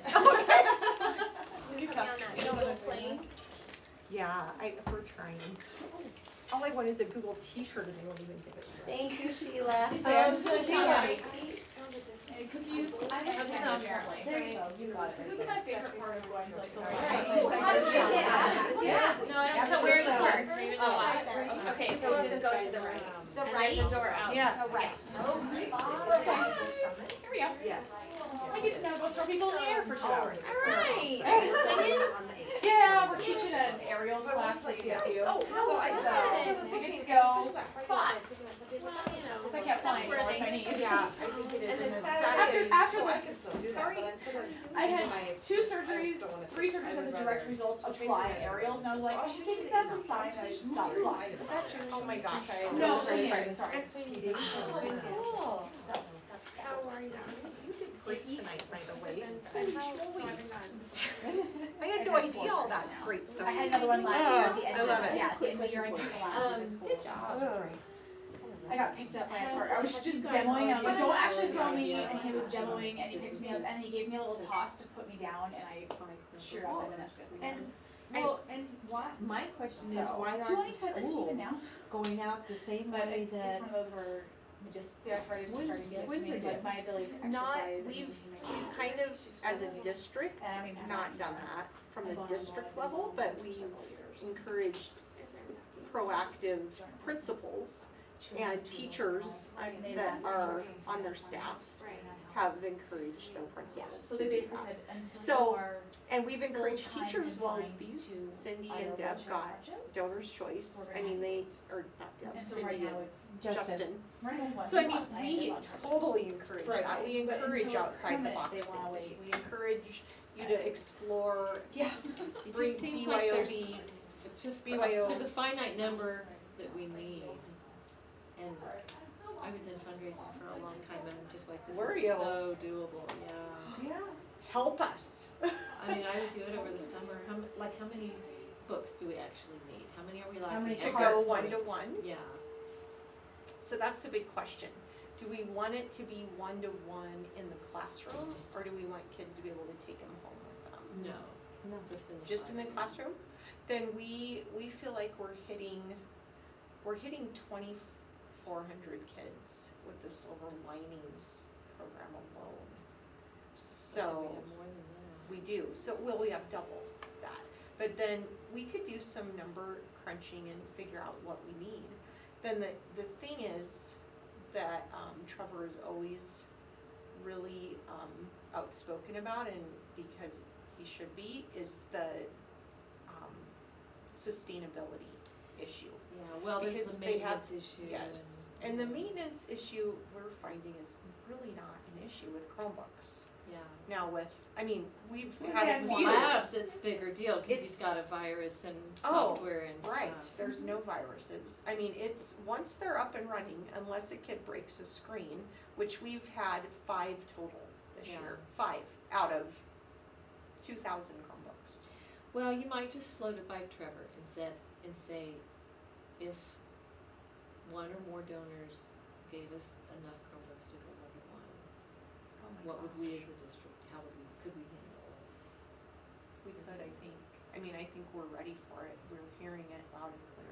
You can be on that Google plane. Yeah, we're trying. All I want is a Google t-shirt and they won't even give it to me. Thank you, Sheila. And cookies. I have Okay, some. apparently. There you go, you got it. This is my favorite part of going to like the Yeah. No, I don't. So where are you parked? Or even the Oh, left? right there. Okay, so just go to the right. The And right? there's a door out. Yeah. Oh, The right. Here we go. Yes. I get to now go throw people in the air for 2 hours. Alright. Yeah, we're teaching an aerials class for CSU. So I said, we get to go spot. Cause I can't fly anymore with my knees. Yeah, I think it is. And And it's then Saturday, After so I like can still do that, three- but instead of I had using my- 2 surgeries, 3 surgeries as a direct result of flying aerials, and I was like, I think that's a sign that I should stop flying. Oh my gosh. No, sorry. Cool. How are you? You did great tonight, by the way. I had no idea all that great stuff. I had another one last year at the end I of love it. yeah, at the end of the year, I took the last week of school. Good job. I got picked up by a car. I was just demoing, and I was like, don't actually throw me. And he was demoing, and he picked me up, and he gave me a little toss to put me down, and I sure said meniscus again. Well, and why, my question is, So, why to aren't any the extent, it's even schools now. going out the same But way it's that? one of those where the arthritis is starting to get to me, Wizard like my ability to Not, exercise. we've kind of, as a district, And I don't even have not done that from the district level, but we encouraged proactive principals and teachers that are on their staffs have encouraged their principals So to they do basically that. said until So, you are And we've encouraged full-time teachers, well, confined these, to Cindy either and Deb wheelchair got crutches, donor's choice, we're I gonna mean, they, or not Deb, and so Cindy right now and it's Justin. right now So I one mean, month, we one touch. totally encourage For a that, day. we But encourage until it's outside the permanent, box they wanna thinking. wait. We encourage you to explore, Yeah. bring just seems like there's- BYOB, It's just, BYO. there's a finite number that we need. And I was in fundraising for a long time and I'm just like, this Were is you? so doable, yeah. yeah, help us. I mean, I would do it over the summer, how many books do we actually need? How many are we lacking? many To Cards. go one-to-one, Yeah, so that's the big question. Do we want it to be one-to-one in the classroom, or do we want kids to be able to take them home with them? no, just in the Just in the classroom? classroom. Then we feel like we're hitting 2,400 kids with the Silver Linings program alone. But then So, we have more than that. we do, so, well, we have double that. But then we could do some number crunching and figure out what we need. Then the thing is that Trevor is always really outspoken about, and because he should be, is the sustainability issue. Yeah, well, there's Because the they have- maintenance issue. Yes, and the maintenance issue we're finding is really not an issue with Chromebooks. Yeah. Now with, I mean, we've We've had had a one. few. Labs, it's a bigger deal, cause It's- he's got a virus and Oh, software and stuff. Right, there's no viruses. I mean, it's, once they're up and running, unless a kid breaks a screen, which we've had 5 total this Yeah. year, 5 out of 2,000 Chromebooks. Well, you might just float it by Trevor and say, if one or more donors gave us enough Chromebooks to go one-to-one, Oh my what would gosh. we as a district, could we handle it? We could, I think. I mean, I think we're ready for it. We're hearing it loud and clear.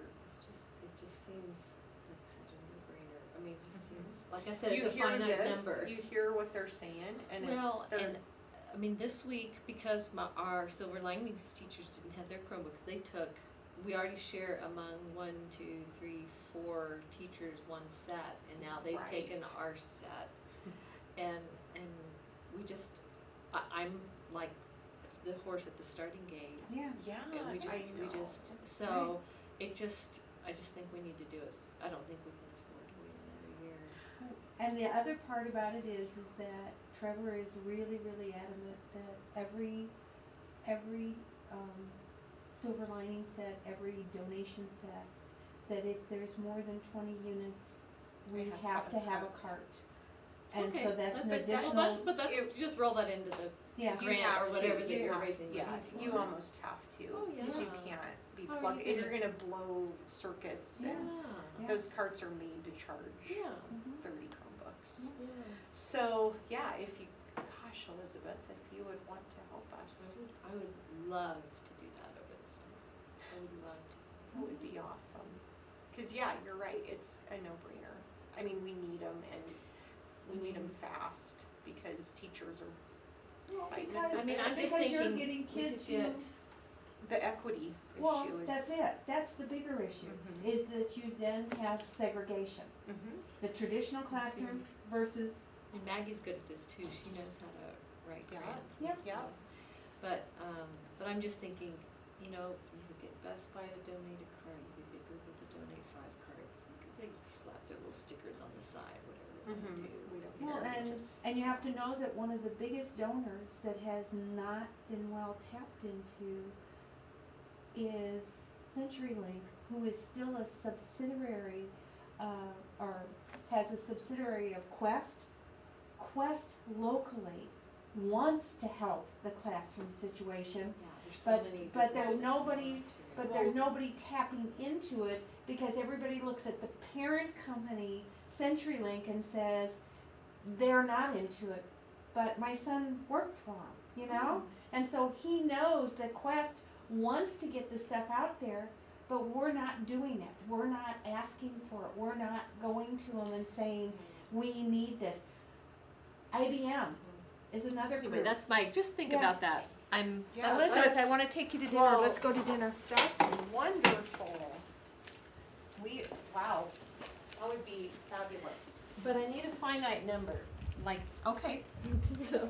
just seems like such a no-brainer. I mean, it just seems, like I said, You it's a hear finite this, number. you hear what they're saying, and Well, it's, and, I mean, this week, because our Silver Linings teachers didn't have their Chromebooks, we already share among 1, 2, 3, 4 teachers one set, and now they've taken Right. our set. And we just, I'm like, it's the horse at the starting gate. Yeah. yeah, And we I know. so, I just think we need to do it, I don't think we can afford to wait another year. And the other part about it is that Trevor is really, really adamant that every Silver Lining set, every donation set, that if there's more than 20 units, we It has to have have to a have a cart. cart. And so that's an Well, additional, you just roll that into the yeah. You grant have or whatever to, that you you're have- raising money Yeah, for. you almost have to, Oh, because you yeah. can't be How are plugged, you and you're gonna- gonna blow circuits, and Yeah. those carts are made to charge Yeah. 30 Chromebooks. Yeah. So, yeah, if you, gosh, Elizabeth, if you would want to help us, I would love to do that over the summer. I would love to do that. that would be awesome. Cause yeah, you're right, it's a no-brainer. I mean, we need them, and we need them fast, because teachers are fighting Because, I mean, I'm just because you're thinking getting we kids could who, get- the equity well, issue is. that's it, that's the bigger issue, Mhm. is that you then have segregation. Mhm. The traditional classroom versus, And Maggie's good at this too, she knows how to write Yeah. grants Yep. and stuff. But I'm just thinking, you know, you could get Best Buy to donate a cart, you could get Google to donate 5 carts, they just slap their little stickers on the side, whatever they Mhm. want to. We don't you well, know, and, just- and you have to know that one of the biggest donors that has not been well tapped into is CenturyLink, who is still a subsidiary, or has a subsidiary of Quest. Quest locally wants to help the classroom situation, Yeah, there's so but- many. but there's businesses that nobody- want to. but there's nobody tapping into it because everybody looks at the parent company, CenturyLink, and says, they're not into it. But my son worked for them, you know? And so he knows that Quest wants to get the stuff out there, but we're not doing it. We're not asking for it. We're not going to them and saying, we need this. IBM is another group. Anyway, that's my, just think Yeah. about that. Yeah, Elizabeth, I let's- wanna take you to dinner, well, let's go to dinner. That's wonderful. Wow, that would be fabulous. But I need a finite number, like, Okay. so.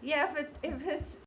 Yeah, if it's